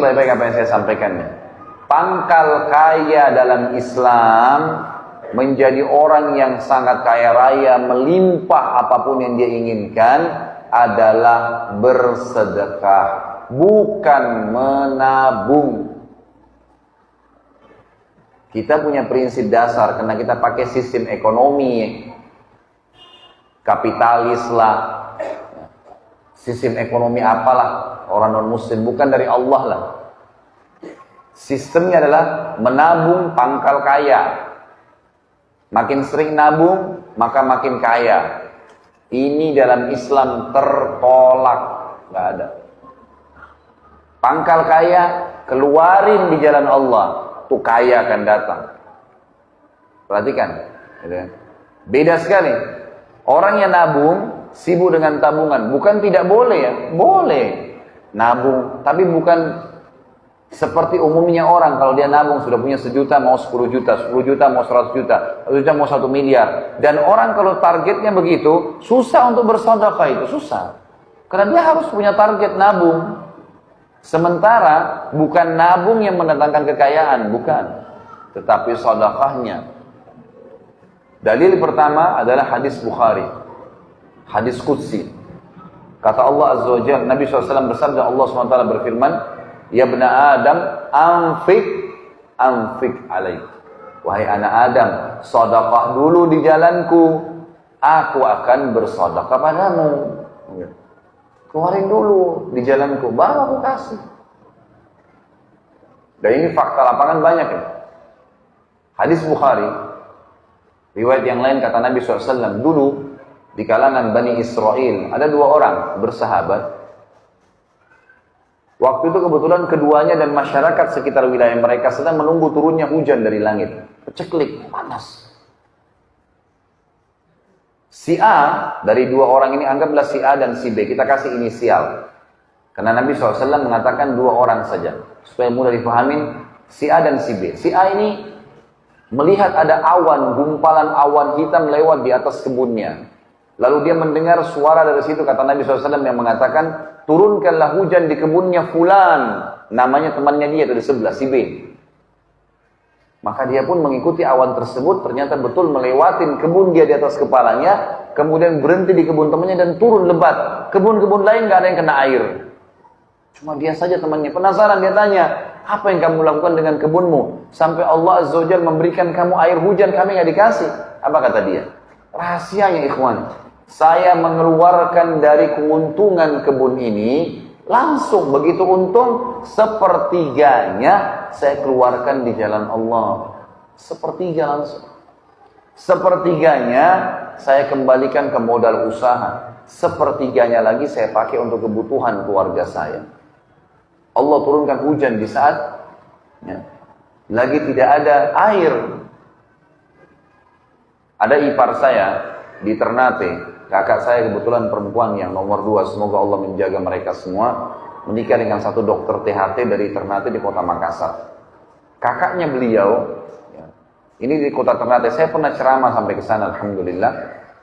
baik-baik apa yang saya sampaikan. Pangkal kaya dalam Islam menjadi orang yang sangat kaya raya, melimpah apapun yang dia inginkan adalah bersedekah, bukan menabung. Kita punya prinsip dasar karena kita pakai sistem ekonomi kapitalis lah, sistem ekonomi apalah, orang non muslim, bukan dari Allah lah. Sistemnya adalah menabung pangkal kaya. Makin sering nabung maka makin kaya. Ini dalam Islam tertolak, nggak ada. Pangkal kaya keluarin di jalan Allah, tuh kaya akan datang. Perhatikan, beda sekali. Orang yang nabung sibuk dengan tabungan, bukan tidak boleh ya, boleh nabung, tapi bukan seperti umumnya orang. Kalau dia nabung sudah punya 1 juta mau 10 juta, 10 juta mau 100 juta, 1 juta mau 1 miliar. Dan orang kalau targetnya begitu, susah untuk bersedekah, itu susah. Karena dia harus punya target nabung. Sementara bukan nabung yang mendatangkan kekayaan, bukan, tetapi sedekahnya. Dalil pertama adalah hadis Bukhari, hadis Qudsi. Kata Allah Azza wa Jalla, Nabi SAW bersabda, Allah SWT berfirman, ya bna Adam, anfik alaik. Wahai anak Adam, sedekah dulu di jalanku, aku akan bersedekah padamu. Keluarin dulu di jalanku, baru aku kasih. Dan ini fakta lapangan banyak ya. Hadis Bukhari, riwayat yang lain kata Nabi SAW, dulu di kalangan Bani Israel ada 2 orang bersahabat. Waktu itu kebetulan keduanya dan masyarakat sekitar wilayah mereka sedang menunggu turunnya hujan dari langit. Peceklik, panas. Si A, dari 2 orang ini, anggaplah si A dan si B, kita kasih inisial. Karena Nabi SAW mengatakan 2 orang saja. Supaya mudah dipahamin, si A dan si B. Si A ini melihat ada awan, gumpalan awan hitam lewat di atas kebunnya. Lalu dia mendengar suara dari situ, kata Nabi SAW yang mengatakan, turunkanlah hujan di kebunnya fulan. Namanya temannya dia itu di sebelah, si B. Maka dia pun mengikuti awan tersebut, ternyata betul melewatin kebun dia di atas kepalanya, kemudian berhenti di kebun temannya dan turun lebat. Kebun-kebun lain gak ada yang kena air. Cuma dia saja temannya. Penasaran, dia tanya, apa yang kamu lakukan dengan kebunmu? Sampai Allah Azza wa Jalla memberikan kamu air hujan, kami gak dikasih. Apa kata dia? Rahasianya ikhwan, saya mengeluarkan dari keuntungan kebun ini, langsung begitu untung, sepertiganya saya keluarkan di jalan Allah. Sepertiga langsung. Sepertiganya saya kembalikan ke modal usaha. Sepertiganya lagi saya pakai untuk kebutuhan keluarga saya. Allah turunkan hujan di saat lagi tidak ada air. Ada ipar saya di Ternate, kakak saya kebetulan perempuan yang nomor 2, semoga Allah menjaga mereka semua, menikah dengan satu dokter THT dari Ternate di kota Makassar. Kakaknya beliau, ini di kota Ternate, saya pernah ceramah sampai ke sana, alhamdulillah.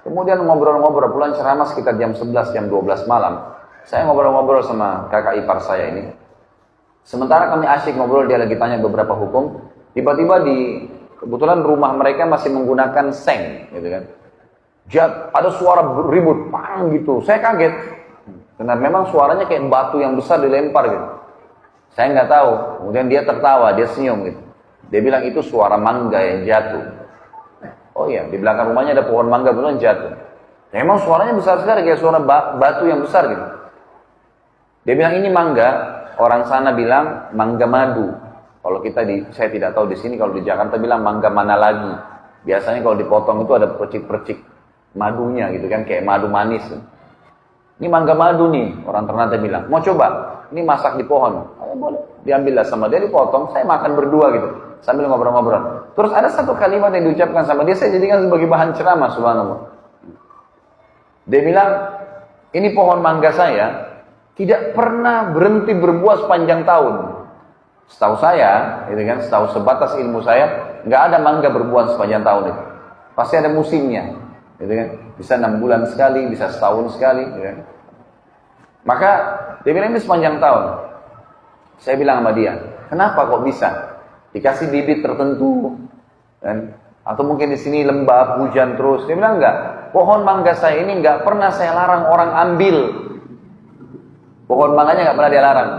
Kemudian ngobrol-ngobrol, pulang ceramah sekitar jam 11, jam 12 malam. Saya ngobrol-ngobrol sama kakak ipar saya ini. Sementara kami asyik ngobrol, dia lagi tanya beberapa hukum. Tiba-tiba kebetulan rumah mereka masih menggunakan seng, gitu kan. Ada suara ribut, pang gitu. Saya kaget, karena memang suaranya kayak batu yang besar dilempar gitu. Saya nggak tahu. Kemudian dia tertawa, dia senyum gitu. Dia bilang itu suara mangga yang jatuh. Oh iya, di belakang rumahnya ada pohon mangga beneran jatuh. Ya, memang suaranya besar sekali, kayak suara batu yang besar gitu. Dia bilang ini mangga. Orang sana bilang mangga madu. Kalau saya tidak tahu di sini, kalau di Jakarta bilang mangga mana lagi. Biasanya kalau dipotong itu ada percik-percik madunya gitu kan, kayak madu manis. Ini mangga madu nih, orang Ternate bilang. Mau coba? Ini masak di pohon. Oh, boleh. Diambillah sama dia, dipotong. Saya makan berdua gitu, sambil ngobrol-ngobrol. Terus ada satu kalimat yang diucapkan sama dia, saya jadikan sebagai bahan ceramah, subhanallah. Dia bilang, ini pohon mangga saya tidak pernah berhenti berbuah sepanjang tahun. Setahu saya, gitu kan, setahu sebatas ilmu saya, nggak ada mangga berbuah sepanjang tahun itu. Pasti ada musimnya, gitu kan. Bisa 6 bulan sekali, bisa setahun sekali, gitu kan. Maka dia bilang ini sepanjang tahun. Saya bilang sama dia, kenapa kok bisa? Dikasih bibit tertentu, kan? Atau mungkin di sini lembab, hujan terus. Dia bilang enggak. Pohon mangga saya ini enggak pernah saya larang orang ambil. Pohon mangganya enggak pernah dia larang.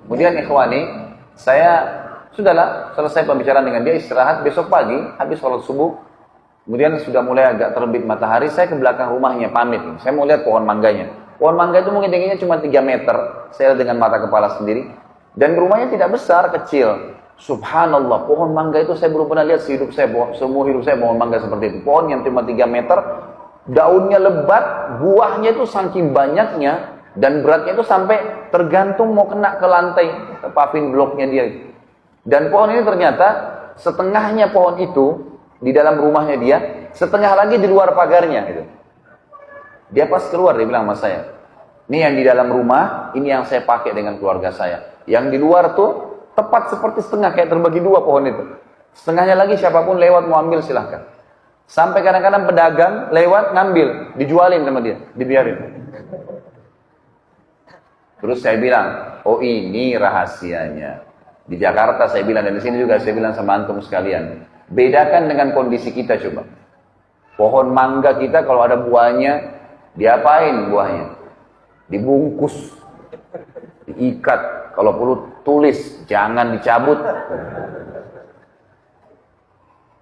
Kemudian ikhwani, saya sudahlah selesai pembicaraan dengan dia, istirahat. Besok pagi habis sholat subuh, kemudian sudah mulai agak terbit matahari, saya ke belakang rumahnya pamit. Saya mau lihat pohon mangganya. Pohon mangga itu mungkin tingginya cuma 3 meter. Saya lihat dengan mata kepala sendiri. Dan rumahnya tidak besar, kecil. Subhanallah, pohon mangga itu saya belum pernah lihat sehidup saya, semua hidup saya pohon mangga seperti itu. Pohon yang cuma 3 meter, daunnya lebat, buahnya itu saking banyaknya, dan beratnya itu sampai tergantung mau kena ke lantai, paving bloknya dia. Dan pohon ini ternyata setengahnya pohon itu di dalam rumahnya dia, setengah lagi di luar pagarnya gitu. Dia pas keluar, dia bilang sama saya, ini yang di dalam rumah, ini yang saya pakai dengan keluarga saya. Yang di luar tuh, tepat seperti setengah, kayak terbagi 2 pohon itu. Setengahnya lagi siapapun lewat mau ambil silahkan. Sampai kadang-kadang pedagang lewat ngambil, dijualin sama dia, dibiarin. Terus saya bilang, oh ini rahasianya. Di Jakarta saya bilang, dan di sini juga saya bilang sama antum sekalian. Bedakan dengan kondisi kita coba. Pohon mangga kita kalau ada buahnya, diapain buahnya? Dibungkus, diikat, kalau perlu tulis, jangan dicabut.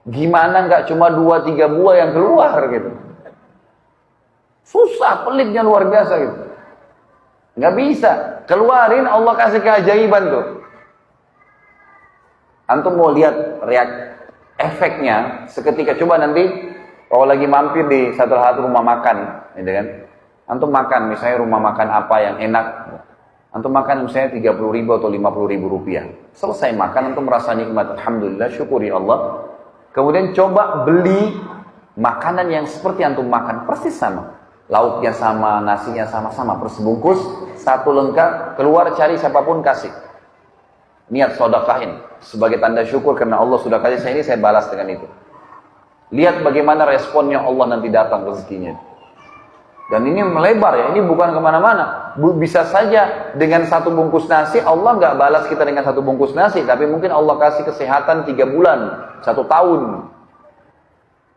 Gimana nggak cuma 2-3 buah yang keluar gitu? Susah, pelitnya luar biasa gitu. Nggak bisa, keluarin, Allah kasih keajaiban tuh. Antum mau lihat efeknya seketika, coba nanti kalau lagi mampir di satu rumah makan, gitu kan? Antum makan, misalnya rumah makan apa yang enak, antum makan misalnya 30.000 atau 50.000 rupiah. Selesai makan, antum merasa nikmat, alhamdulillah, syukuri Allah. Kemudian coba beli makanan yang seperti antum makan, persis sama. Lauknya sama, nasinya sama-sama, persebungkus, satu lengkap, keluar cari siapapun kasih. Niat sedekahin sebagai tanda syukur karena Allah sudah kasih saya ini, saya balas dengan itu. Lihat bagaimana responnya Allah nanti datang rezekinya. Dan ini melebar ya, ini bukan kemana-mana. Bisa saja dengan 1 bungkus nasi, Allah nggak balas kita dengan 1 bungkus nasi, tapi mungkin Allah kasih kesehatan 3 bulan, 1 tahun.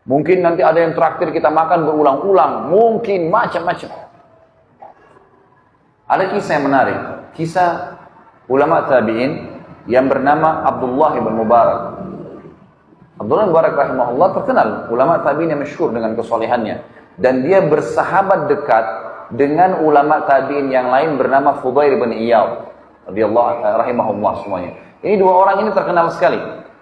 Mungkin nanti ada yang traktir kita makan berulang-ulang, mungkin macam-macam. Ada kisah yang menarik, kisah ulama tabi'in yang bernama Abdullah bin Mubarak. Abdullah bin Mubarak rahimahullah terkenal, ulama tabi'in yang masyhur dengan kesolehannya. Dan dia bersahabat dekat dengan ulama tabi'in yang lain bernama Fudail bin Iyad radhiyallahu rahimahullah semuanya. Ini 2 orang ini terkenal sekali.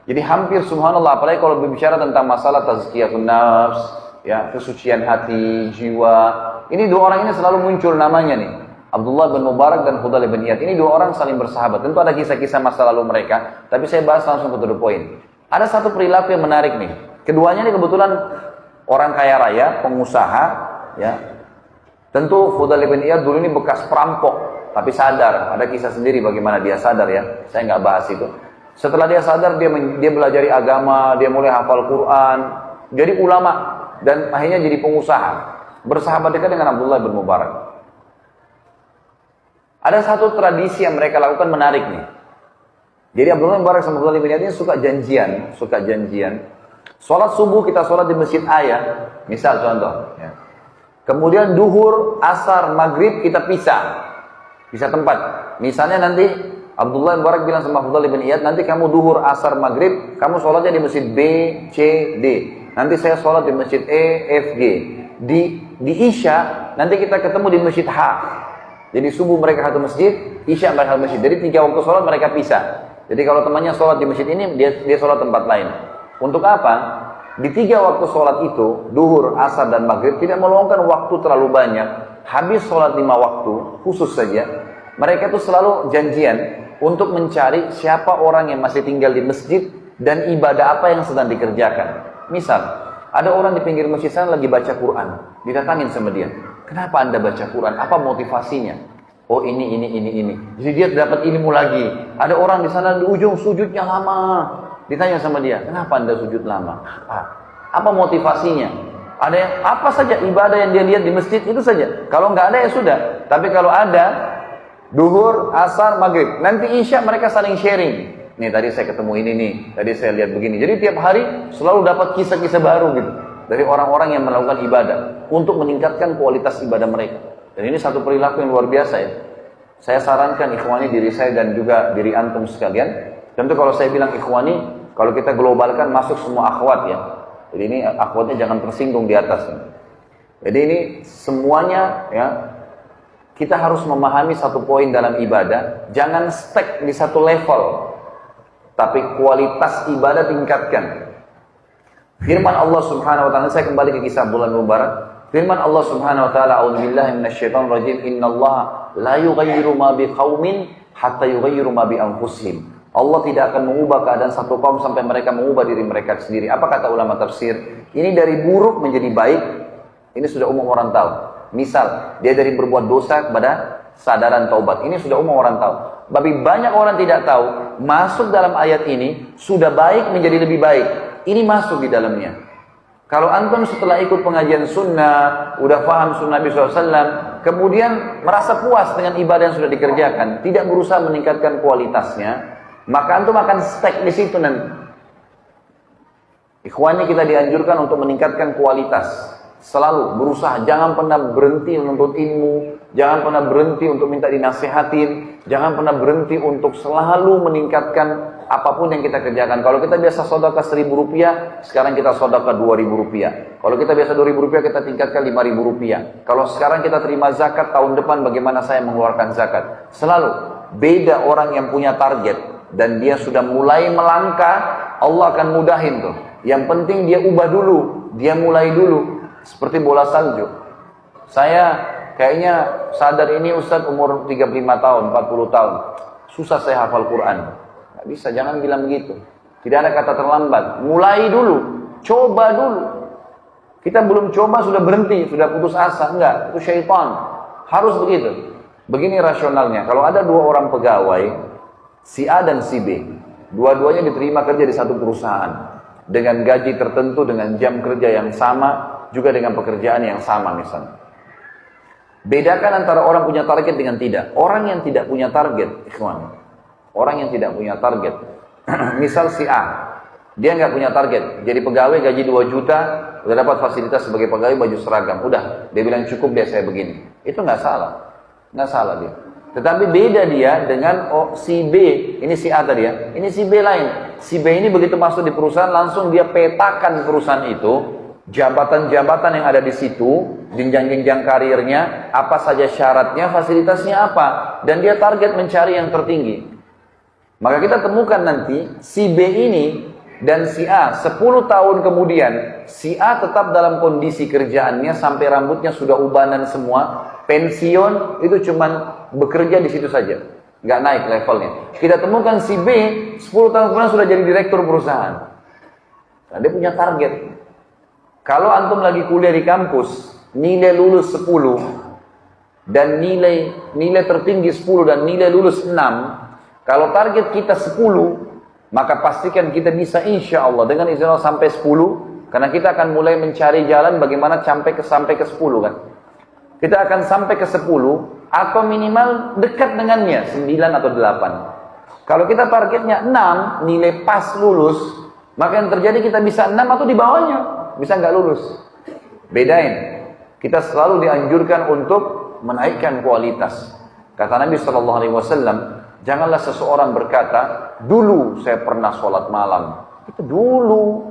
Jadi hampir subhanallah, apalagi kalau berbicara tentang masalah tazkiyatun nafs, ya, kesucian hati, jiwa. Ini 2 orang ini selalu muncul namanya nih. Abdullah bin Mubarak dan Fudail bin Iyad. Ini 2 orang saling bersahabat. Tentu ada kisah-kisah masa lalu mereka, tapi saya bahas langsung ke the point. Ada satu perilaku yang menarik nih. Keduanya ini kebetulan orang kaya raya, pengusaha, ya. Tentu Fudail bin Iyad dulu ini bekas perampok, tapi sadar. Ada kisah sendiri bagaimana dia sadar ya. Saya nggak bahas itu. Setelah dia sadar, dia belajari agama, dia mulai hafal Quran, jadi ulama, dan akhirnya jadi pengusaha. Bersahabat dekat dengan Abdullah bin Mubarak. Ada satu tradisi yang mereka lakukan menarik nih. Jadi Abdullah bin Mubarak sama Fudail bin Iyad ini suka janjian. Sholat subuh kita sholat di masjid A ya, misal contoh. Ya. Kemudian duhur, asar, maghrib kita pisah tempat. Misalnya nanti Abdullah bin Mubarak bilang sama Fudail bin Iyad, nanti kamu duhur, asar, maghrib, kamu sholatnya di masjid B, C, D. Nanti saya sholat di masjid E, F, G. Di Isya, nanti kita ketemu di masjid H. Jadi subuh mereka satu masjid, Isya mereka satu masjid. Jadi 3 waktu sholat mereka pisah. Jadi kalau temannya sholat di masjid ini, dia sholat tempat lain. Untuk apa? Di 3 waktu sholat itu, duhur, asar, dan maghrib, tidak meluangkan waktu terlalu banyak. Habis sholat 5 waktu, khusus saja, mereka itu selalu janjian untuk mencari siapa orang yang masih tinggal di masjid dan ibadah apa yang sedang dikerjakan. Misal, ada orang di pinggir masjid sana lagi baca Quran, didatangin sama dia. Kenapa anda baca Quran? Apa motivasinya? Oh ini. Jadi dia dapat ilmu lagi. Ada orang di sana di ujung sujudnya lama. Ditanya sama dia, kenapa anda sujud lama? Apa motivasinya? Ada yang apa saja ibadah yang dia lihat di masjid itu saja. Kalau nggak ada ya sudah. Tapi kalau ada, Duhur, asar, maghrib. Nanti isya mereka saling sharing. Nih tadi saya ketemu ini nih, tadi saya lihat begini. Jadi tiap hari selalu dapat kisah-kisah baru gitu. Dari orang-orang yang melakukan ibadah. Untuk meningkatkan kualitas ibadah mereka. Dan ini satu perilaku yang luar biasa ya. Saya sarankan ikhwani diri saya dan juga diri antum sekalian. Tentu kalau saya bilang ikhwani, kalau kita globalkan masuk semua akhwat ya. Jadi ini akhwatnya jangan tersinggung di atas. Jadi ini semuanya ya. Kita harus memahami satu poin dalam ibadah, jangan stuck di satu level, tapi kualitas ibadah tingkatkan. Firman Allah Subhanahu wa taala, saya kembali ke kisah Abdullah bin Mubarak. Firman Allah Subhanahu wa taala, "A'udzubillahi minasyaitonir rajim. Innallaha la yughayyiru ma biqaumin hatta yughayyiru ma bi anfusihim." Allah tidak akan mengubah keadaan satu kaum sampai mereka mengubah diri mereka sendiri. Apa kata ulama tafsir? Ini dari buruk menjadi baik. Ini sudah umum orang tahu. Misal, dia dari berbuat dosa kepada sadaran taubat. Ini sudah umum orang tahu. Tapi banyak orang tidak tahu, masuk dalam ayat ini, sudah baik menjadi lebih baik. Ini masuk di dalamnya. Kalau antum setelah ikut pengajian sunnah, udah paham sunnah Nabi SAW, kemudian merasa puas dengan ibadah yang sudah dikerjakan, tidak berusaha meningkatkan kualitasnya, maka antum akan stuck di situ nanti. Ikhwani, kita dianjurkan untuk meningkatkan kualitas. Selalu berusaha, jangan pernah berhenti menuntut ilmu, jangan pernah berhenti untuk minta dinasihatin, jangan pernah berhenti untuk selalu meningkatkan apapun yang kita kerjakan. Kalau kita biasa sedekah 1.000 rupiah, sekarang kita sedekah 2.000 rupiah. Kalau kita biasa 2.000 rupiah, kita tingkatkan 5.000 rupiah. Kalau sekarang kita terima zakat, tahun depan bagaimana saya mengeluarkan zakat. Selalu beda orang yang punya target dan dia sudah mulai melangkah, Allah akan mudahin tuh. Yang penting dia ubah dulu, dia mulai dulu. Seperti bola salju. Saya kayaknya sadar ini Ustadz umur 35 tahun, 40 tahun. Susah saya hafal Quran. Nggak bisa, jangan bilang begitu. Tidak ada kata terlambat. Mulai dulu, coba dulu. Kita belum coba sudah berhenti, sudah putus asa. Enggak, itu syaitan. Harus begitu. Begini rasionalnya. Kalau ada dua orang pegawai, si A dan si B. Dua-duanya diterima kerja di satu perusahaan. Dengan gaji tertentu, dengan jam kerja yang sama, juga dengan pekerjaan yang sama misalnya. Bedakan antara orang punya target dengan tidak. Orang yang tidak punya target, ikhwan. Orang yang tidak punya target. Misal si A, dia nggak punya target. Jadi pegawai gaji 2 juta, udah dapat fasilitas sebagai pegawai baju seragam. Udah, dia bilang cukup deh saya begini. Itu nggak salah. Nggak salah dia. Tetapi beda dia dengan si B. Ini si A tadi ya. Ini si B lain. Si B ini begitu masuk di perusahaan, langsung dia petakan perusahaan itu. Jabatan-jabatan yang ada di situ, jenjang-jenjang karirnya, apa saja syaratnya, fasilitasnya apa, dan dia target mencari yang tertinggi. Maka kita temukan nanti si B ini dan si A 10 tahun kemudian, si A tetap dalam kondisi kerjaannya sampai rambutnya sudah ubanan semua, pensiun itu cuman bekerja di situ saja, nggak naik levelnya. Kita temukan si B 10 tahun kemudian sudah jadi direktur perusahaan. Nah, dia punya target. Kalau antum lagi kuliah di kampus, nilai lulus 10 dan nilai tertinggi 10 dan nilai lulus 6, kalau target kita 10, maka pastikan kita bisa insya Allah dengan izin Allah sampai 10, karena kita akan mulai mencari jalan bagaimana sampai ke 10 kan. Kita akan sampai ke 10 atau minimal dekat dengannya 9 atau 8. Kalau kita targetnya 6, nilai pas lulus, maka yang terjadi kita bisa 6 atau di bawahnya. Bisa nggak lulus. Bedain. Kita selalu dianjurkan untuk menaikkan kualitas. Kata Nabi SAW, janganlah seseorang berkata, dulu saya pernah sholat malam. Itu dulu.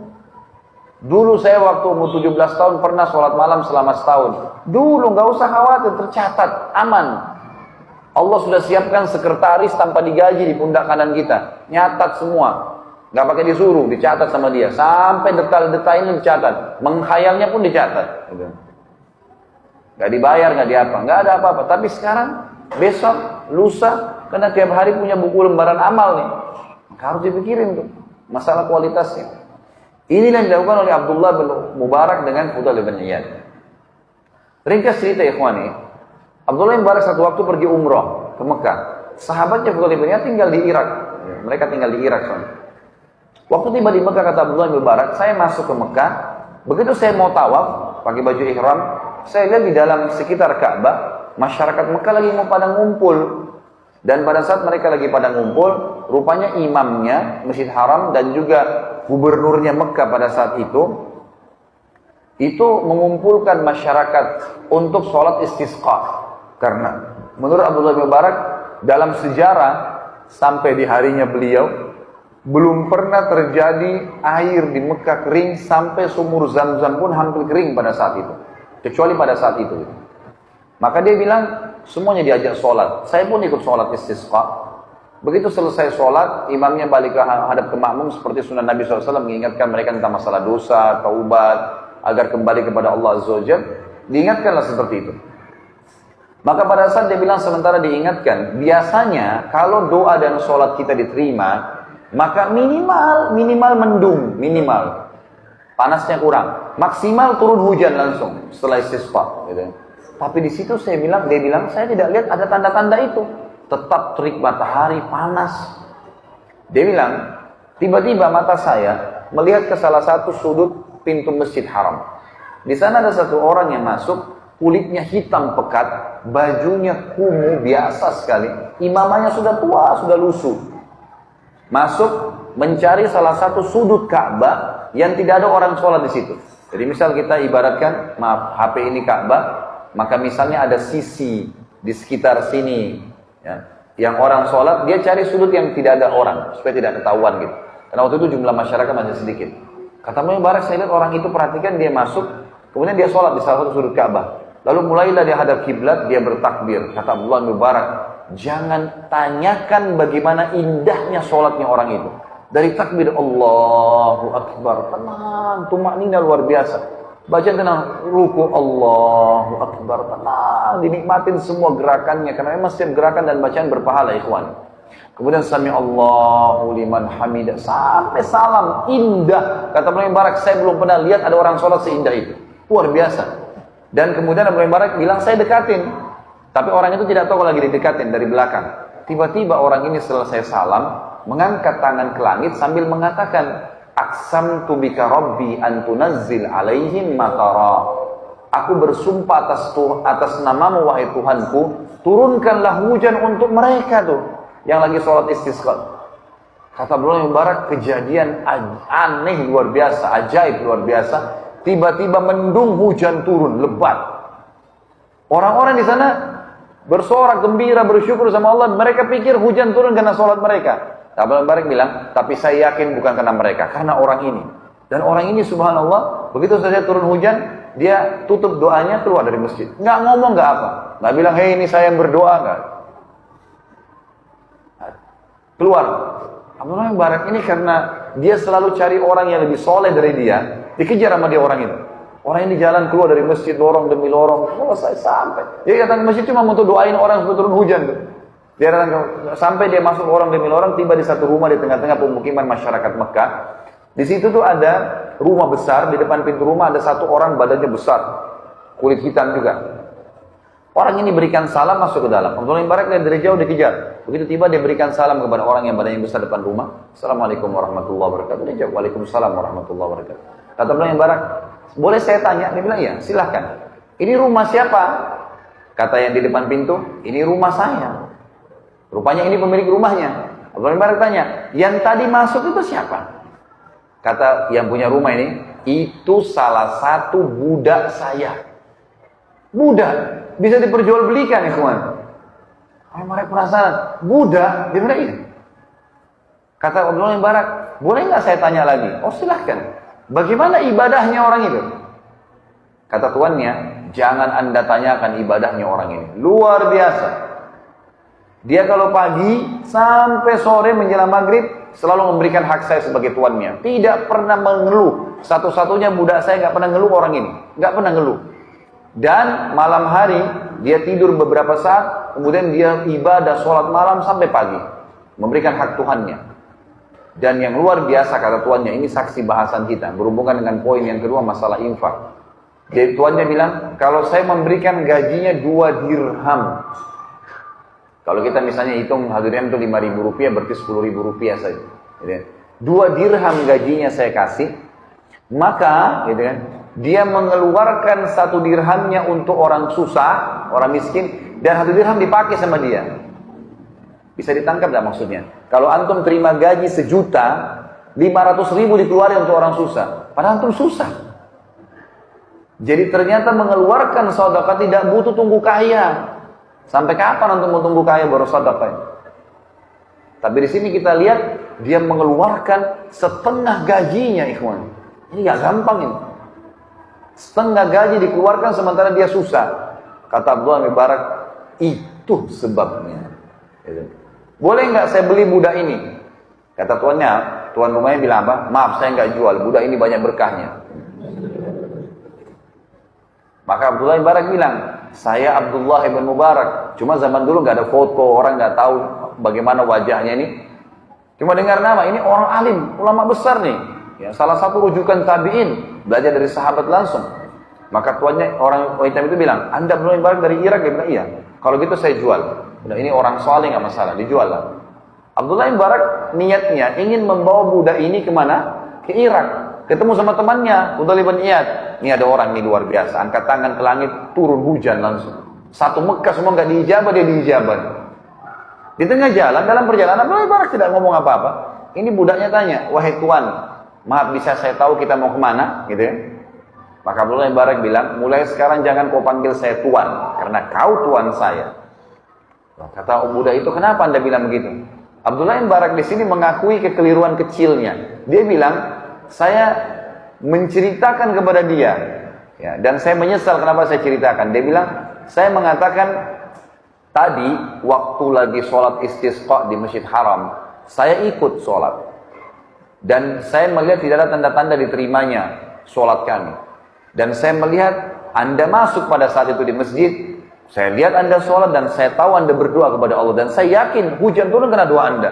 Dulu saya waktu umur 17 tahun pernah sholat malam selama setahun. Dulu, nggak usah khawatir, tercatat, aman. Allah sudah siapkan sekretaris tanpa digaji di pundak kanan kita. Nyatat semua. Nggak pakai disuruh, dicatat sama dia. Sampai detail-detailnya dicatat. Menghayalnya pun dicatat. Nggak dibayar, nggak diapa. Nggak ada apa-apa. Tapi sekarang, besok, lusa, karena tiap hari punya buku lembaran amal nih. Harus dipikirin tuh. Masalah kualitasnya. Inilah yang dilakukan oleh Abdullah bin Mubarak dengan Fudail bin Iyad. Ringkas cerita ya ikhwani. Abdullah bin Mubarak satu waktu pergi umrah ke Mekah. Sahabatnya Fudail bin Iyad tinggal di Irak. Mereka tinggal di Irak soalnya. Waktu tiba di Mekah, kata Abdullah bin Mubarak, saya masuk ke Mekah, begitu saya mau tawaf, pakai baju ihram, saya lihat di dalam sekitar Ka'bah, masyarakat Mekah lagi mau pada ngumpul. Dan pada saat mereka lagi pada ngumpul, rupanya imamnya Masjid Haram dan juga gubernurnya Mekah pada saat itu mengumpulkan masyarakat untuk sholat istisqa. Karena menurut Abdullah bin Mubarak, dalam sejarah sampai di harinya beliau, belum pernah terjadi air di Mekah kering sampai sumur Zam-Zam pun hampir kering pada saat itu. Kecuali pada saat itu. Maka dia bilang, semuanya diajak sholat. Saya pun ikut sholat istisqa. Begitu selesai sholat, imamnya balik ke hadap ke makmum seperti sunnah Nabi SAW, mengingatkan mereka tentang masalah dosa, taubat, agar kembali kepada Allah Azza wa Jalla. Diingatkanlah seperti itu. Maka pada saat dia bilang sementara diingatkan, biasanya kalau doa dan sholat kita diterima, maka minimal mendung, minimal. Panasnya kurang, maksimal turun hujan langsung setelah istisqa. Gitu. Tapi di situ dia bilang, saya tidak lihat ada tanda-tanda itu. Tetap terik matahari, panas. Dia bilang, tiba-tiba mata saya melihat ke salah satu sudut pintu Masjid Haram. Di sana ada satu orang yang masuk, kulitnya hitam pekat, bajunya kumuh biasa sekali. Imamanya sudah tua, sudah lusuh. Masuk mencari salah satu sudut Ka'bah yang tidak ada orang sholat di situ. Jadi misal kita ibaratkan, maaf, HP ini Ka'bah, maka misalnya ada sisi di sekitar sini, ya, yang orang sholat, dia cari sudut yang tidak ada orang, supaya tidak ketahuan gitu. Karena waktu itu jumlah masyarakat masih sedikit. Kata Mubarak, saya lihat orang itu, perhatikan dia masuk, kemudian dia sholat di salah satu sudut Ka'bah. Lalu mulailah dia hadap kiblat, dia bertakbir. Kata Abdullah bin Mubarak, jangan tanyakan bagaimana indahnya sholatnya orang itu. Dari takbir Allahu Akbar, tenang, tumaknina luar biasa. Baca tenang, ruku Allahu Akbar, tenang, dinikmatin semua gerakannya. Karena memang setiap gerakan dan bacaan berpahala, ikhwan. Kemudian sami Allahu liman hamidah, sampai salam, indah. Kata Abdullah bin Mubarak, saya belum pernah lihat ada orang sholat seindah itu. Luar biasa. Dan kemudian Abdullah bin Mubarak bilang, saya dekatin. Tapi orang itu tidak tahu kalau lagi didekatin dari belakang. Tiba-tiba orang ini selesai salam, mengangkat tangan ke langit sambil mengatakan, Aqsamtu bika rabbi an tunazzil alaihim matara. Aku bersumpah atas namamu wahai Tuhanku, turunkanlah hujan untuk mereka tuh yang lagi sholat istisqa. Kata Abdullah bin Mubarak, kejadian aneh luar biasa, ajaib luar biasa. Tiba-tiba mendung, hujan turun lebat. Orang-orang di sana bersorak gembira, bersyukur sama Allah. Mereka pikir hujan turun karena sholat mereka. Abdullah bin Mubarak bilang, tapi saya yakin bukan karena mereka, karena orang ini. Dan orang ini subhanallah, begitu saja turun hujan, dia tutup doanya, keluar dari masjid. Nggak ngomong, nggak apa. Nggak bilang, hei ini saya yang berdoa, nggak. Keluar. Abdullah bin Mubarak ini karena dia selalu cari orang yang lebih soleh dari dia, dikejar sama dia orang itu. Orang ini jalan keluar dari masjid, lorong demi lorong, selesai sampai. Dia datang ke masjid cuma untuk doain orang supaya turun hujan tuh. Dia sampai dia masuk orang demi orang, tiba di satu rumah di tengah-tengah pemukiman masyarakat Mekah. Di situ tuh ada rumah besar, di depan pintu rumah ada satu orang badannya besar, kulit hitam juga. Orang ini berikan salam masuk ke dalam. Abdullah bin Mubarak dari jauh dikejar. Begitu tiba dia berikan salam kepada orang yang badannya besar depan rumah. Assalamualaikum warahmatullahi wabarakatuh. Dia jawab, waalaikumsalam warahmatullahi wabarakatuh. Kata Abdullah bin Mubarak, boleh saya tanya? Dia bilang, iya, silahkan. Ini rumah siapa? Kata yang di depan pintu, ini rumah saya. Rupanya ini pemilik rumahnya. Abdullah bin Mubarak tanya, yang tadi masuk itu siapa? Kata yang punya rumah ini, itu salah satu budak saya. Budak bisa diperjualbelikan ya kawan. Kalau mereka penasaran, budak, dia bilang iya. Kata Abdullah bin Mubarak, boleh nggak saya tanya lagi? Oh silahkan. Bagaimana ibadahnya orang itu? Kata tuannya, jangan anda tanyakan ibadahnya orang ini. Luar biasa. Dia kalau pagi sampai sore menjelang maghrib selalu memberikan hak saya sebagai tuannya. Tidak pernah mengeluh. Satu-satunya budak saya nggak pernah ngeluh orang ini. Nggak pernah ngeluh. Dan malam hari dia tidur beberapa saat, kemudian dia ibadah sholat malam sampai pagi. Memberikan hak Tuhannya. Dan yang luar biasa kata tuannya, ini saksi bahasan kita. Berhubungan dengan poin yang kedua masalah infak. Jadi tuannya bilang, kalau saya memberikan gajinya 2 dirham. Kalau kita misalnya hitung hadirin itu 5.000 rupiah, berarti 10.000 rupiah saja. 2 dirham gajinya saya kasih, maka gitu kan, dia mengeluarkan 1 dirhamnya untuk orang susah, orang miskin, dan 1 dirham dipakai sama dia. Bisa ditangkap tidak maksudnya? Kalau antum terima gaji 1.500.000 dikeluarin untuk orang susah. Padahal antum susah. Jadi ternyata mengeluarkan sedekah tidak butuh tunggu kaya. Sampai kapan antum mau tunggu kaya baru sedekah? Tapi di sini kita lihat dia mengeluarkan setengah gajinya, ikhwan. Ini nggak gampang ini. Setengah gaji dikeluarkan sementara dia susah. Kata Abdullah bin Mubarak, itu sebabnya. Boleh nggak saya beli budak ini? Kata tuannya, tuan rumahnya bilang apa? Maaf, saya nggak jual. Budak ini banyak berkahnya. Maka Abdullah bin Mubarak bilang, saya Abdullah bin Mubarak. Cuma zaman dulu nggak ada foto, orang nggak tahu bagaimana wajahnya ini. Cuma dengar nama, ini orang alim, ulama besar nih. Ya, salah satu rujukan tabi'in, belajar dari sahabat langsung. Maka tuannya, orang hitam itu bilang, Anda Abdullah bin Mubarak dari Irak? Dia bilang, iya. Kalau gitu saya jual. Nah, ini orang soleh nggak masalah, dijual lah. Abdullah bin Mubarak niatnya ingin membawa budak ini kemana? Ke Irak. Ketemu sama temannya, Fudail bin Iyad. Ini ada orang ini luar biasa, angkat tangan ke langit, turun hujan langsung. Satu Mekah semua nggak diijabah, dia diijabah. Di tengah jalan, dalam perjalanan, Abdullah bin Mubarak tidak ngomong apa-apa. Ini budaknya tanya, wahai tuan, maaf bisa saya tahu kita mau kemana? Gitu ya. Maka Abdullah bin Mubarak bilang, mulai sekarang jangan kau panggil saya tuan, karena kau tuan saya. Kata budak itu, kenapa anda bilang begitu? Abdullah bin Mubarak di sini mengakui kekeliruan kecilnya. Dia bilang, saya menceritakan kepada dia, ya, dan saya menyesal kenapa saya ceritakan. Dia bilang, saya mengatakan tadi waktu lagi sholat istisqa di Masjid Haram, saya ikut sholat, dan saya melihat tidak ada tanda-tanda diterimanya sholat kami. Dan saya melihat anda masuk pada saat itu di masjid. Saya lihat anda sholat dan saya tahu anda berdoa kepada Allah. Dan saya yakin hujan turun karena doa anda.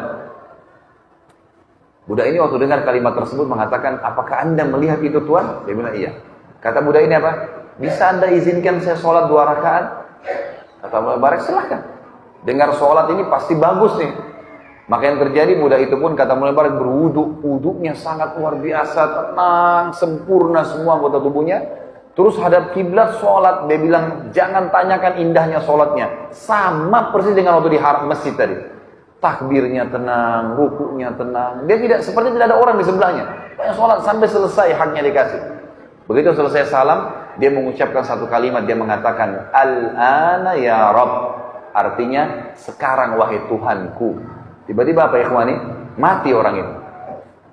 Budak ini waktu dengar kalimat tersebut mengatakan, apakah anda melihat itu tuan? Dia bilang iya. Kata budak ini apa? Bisa anda izinkan saya sholat 2 rakaat? Kata Abdullah bin Mubarak, silahkan. Dengar sholat ini pasti bagus nih. Maka yang terjadi budak itu pun kata Abdullah bin Mubarak berwudu. Wudunya sangat luar biasa, tenang, sempurna semua anggota tubuhnya. Terus hadap kiblat sholat, dia bilang jangan tanyakan indahnya sholatnya, sama persis dengan waktu di haram masjid tadi. Takbirnya tenang, rukunya tenang, dia tidak seperti tidak ada orang di sebelahnya. Banyak sholat sampai selesai haknya dikasih. Begitu selesai salam, dia mengucapkan satu kalimat, dia mengatakan Al-ana ya Rabb, artinya sekarang wahai Tuhanku. Tiba-tiba apa ikhwani? Mati orang itu,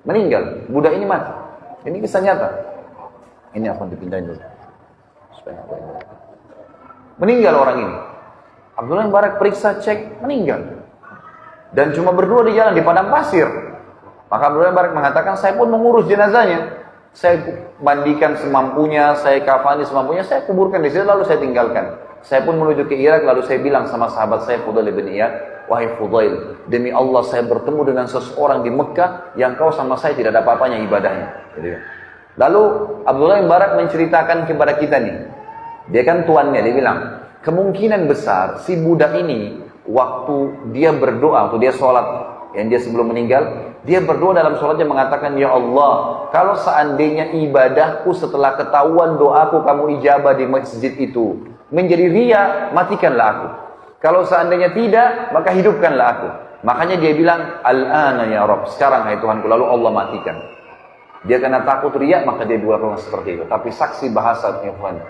meninggal. Budak ini mati. Ini kisah nyata. Ini akan dipindahin dulu. Meninggal orang ini. Abdullah bin Mubarak periksa, cek, meninggal. Dan cuma berdua di jalan di padang pasir. Maka Abdullah bin Mubarak mengatakan, saya pun mengurus jenazahnya. Saya mandikan semampunya, saya kafani semampunya, saya kuburkan di sini lalu saya tinggalkan. Saya pun menuju ke Irak lalu saya bilang sama sahabat saya Fudail bin Iyad, wahai Fudail, demi Allah saya bertemu dengan seseorang di Mekah yang kau sama saya tidak ada apa-apanya ibadahnya. Lalu Abdullah bin Mubarak menceritakan kepada kita nih, dia kan tuannya, dia bilang, kemungkinan besar si budak ini waktu dia berdoa, waktu dia sholat, yang dia sebelum meninggal, dia berdoa dalam sholatnya mengatakan, ya Allah, kalau seandainya ibadahku setelah ketahuan doaku kamu ijabah di masjid itu menjadi ria, matikanlah aku. Kalau seandainya tidak, maka hidupkanlah aku. Makanya dia bilang, Al-ana ya Rabb, sekarang hai Tuhanku, lalu Allah matikan. Dia karena takut riak, maka dia lakukan seperti itu. Tapi saksi bahasa Tuhan,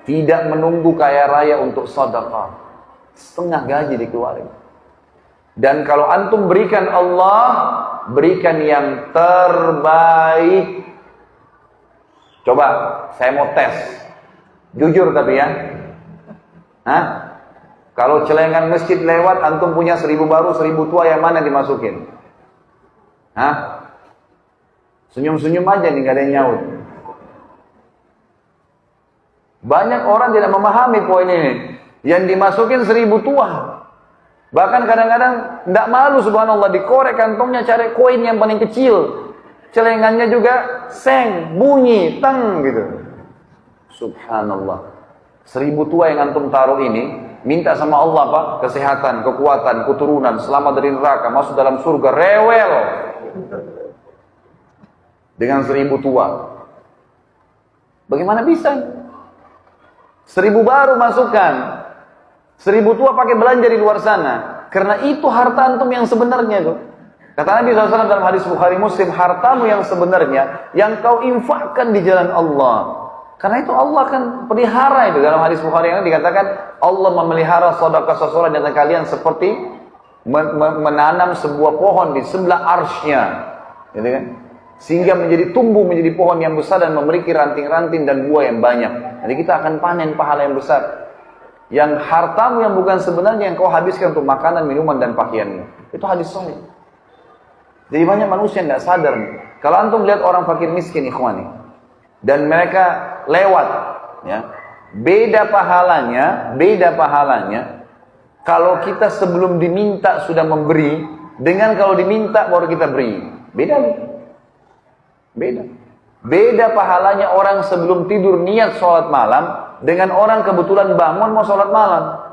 tidak menunggu kaya raya untuk sedekah, setengah gaji dikeluarin. Dan kalau antum berikan Allah, berikan yang terbaik. Coba, saya mau tes, jujur tapi ya. Hah? Kalau celengan masjid lewat, antum punya 1000 baru, 1000 tua, yang mana dimasukin? Hah? Senyum-senyum aja nih, gak ada yang nyaut. Banyak orang tidak memahami poin ini. Yang dimasukin 1000 tua. Bahkan kadang-kadang tidak malu subhanallah, dikorek kantongnya cari koin yang paling kecil. Celengannya juga seng, bunyi, teng gitu. Subhanallah. 1000 tua yang antum taruh ini, minta sama Allah Pak, kesehatan, kekuatan, keturunan, selamat dari neraka, masuk dalam surga, rewel. Dengan 1000 tua. Bagaimana bisa? 1000 baru masukkan. 1000 tua pakai belanja di luar sana. Karena itu harta antum yang sebenarnya tuh. Kata Nabi SAW dalam hadis Bukhari Muslim, hartamu yang sebenarnya yang kau infakkan di jalan Allah. Karena itu Allah akan pelihara itu. Dalam hadis Bukhari yang dikatakan Allah memelihara sedekah seseorang di antara kalian seperti menanam sebuah pohon di sebelah arsy-Nya, gitu kan? Sehingga menjadi tumbuh menjadi pohon yang besar dan memiliki ranting-ranting dan buah yang banyak. Jadi kita akan panen pahala yang besar. Yang hartamu yang bukan sebenarnya yang kau habiskan untuk makanan, minuman dan pakaianmu. Itu hadis sahih. Jadi banyak manusia yang tidak sadar. Kalau antum lihat orang fakir miskin ikhwani, dan mereka lewat, ya, beda pahalanya kalau kita sebelum diminta sudah memberi, dengan kalau diminta baru kita beri. Beda pahalanya orang sebelum tidur niat sholat malam, dengan orang kebetulan bangun mau sholat malam.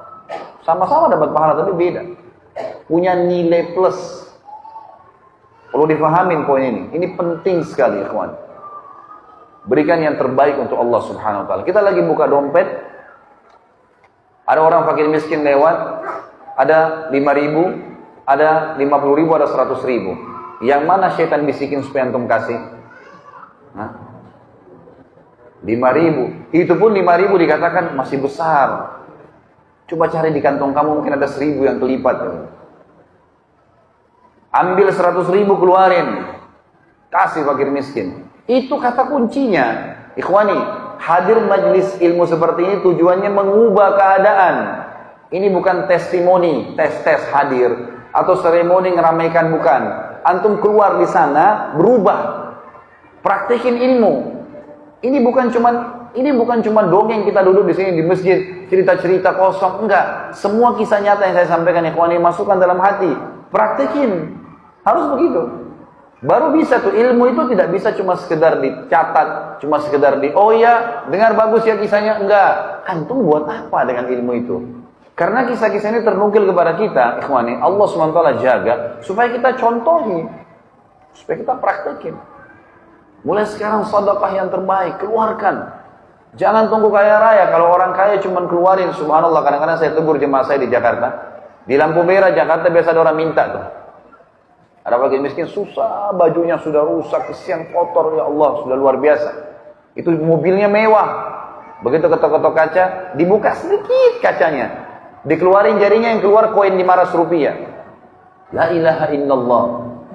Sama-sama dapat pahala tapi beda. Punya nilai plus. Perlu difahamin poin ini. Ini penting sekali ikhwan. Berikan yang terbaik untuk Allah Subhanahu wa taala. Kita lagi buka dompet. Ada orang fakir miskin lewat, ada 5.000, ada 50.000, ada 100.000. Yang mana syaitan bisikin supaya antum kasih? 5.000. Itu pun 5.000 dikatakan masih besar. Coba cari di kantong kamu mungkin ada 1.000 yang kelipat. Ambil 100.000 keluarin, kasih fakir miskin. Itu kata kuncinya. Ikhwani, hadir majlis ilmu seperti ini tujuannya mengubah keadaan. Ini bukan testimoni, tes hadir atau seremoni ngeramaikan, bukan. Antum keluar di sana berubah, praktekin ilmu. Ini bukan cuma dongeng kita duduk di sini di masjid cerita-cerita kosong, enggak. Semua kisah nyata yang saya sampaikan ikhwani masukkan dalam hati, praktekin. Harus begitu. Baru bisa tuh, ilmu itu tidak bisa cuma sekedar dicatat, cuma sekedar oh ya, dengar bagus ya kisahnya, enggak. Antum buat apa dengan ilmu itu? Karena kisah-kisah ini ternukil kepada kita, ikhwani, Allah SWT jaga supaya kita contohi, supaya kita praktekin. Mulai sekarang sedekah yang terbaik, keluarkan. Jangan tunggu kaya raya. Kalau orang kaya cuma keluarin, subhanallah, kadang-kadang saya tegur jemaah saya di Jakarta. Di lampu merah Jakarta biasa ada orang minta tuh. Ada fakir miskin susah, bajunya sudah rusak, kesian kotor, ya Allah, sudah luar biasa. Itu mobilnya mewah. Begitu ketok-ketok kaca, dibuka sedikit kacanya. Dikeluarin jarinya, yang keluar koin 500 rupiah. La ilaha illallah.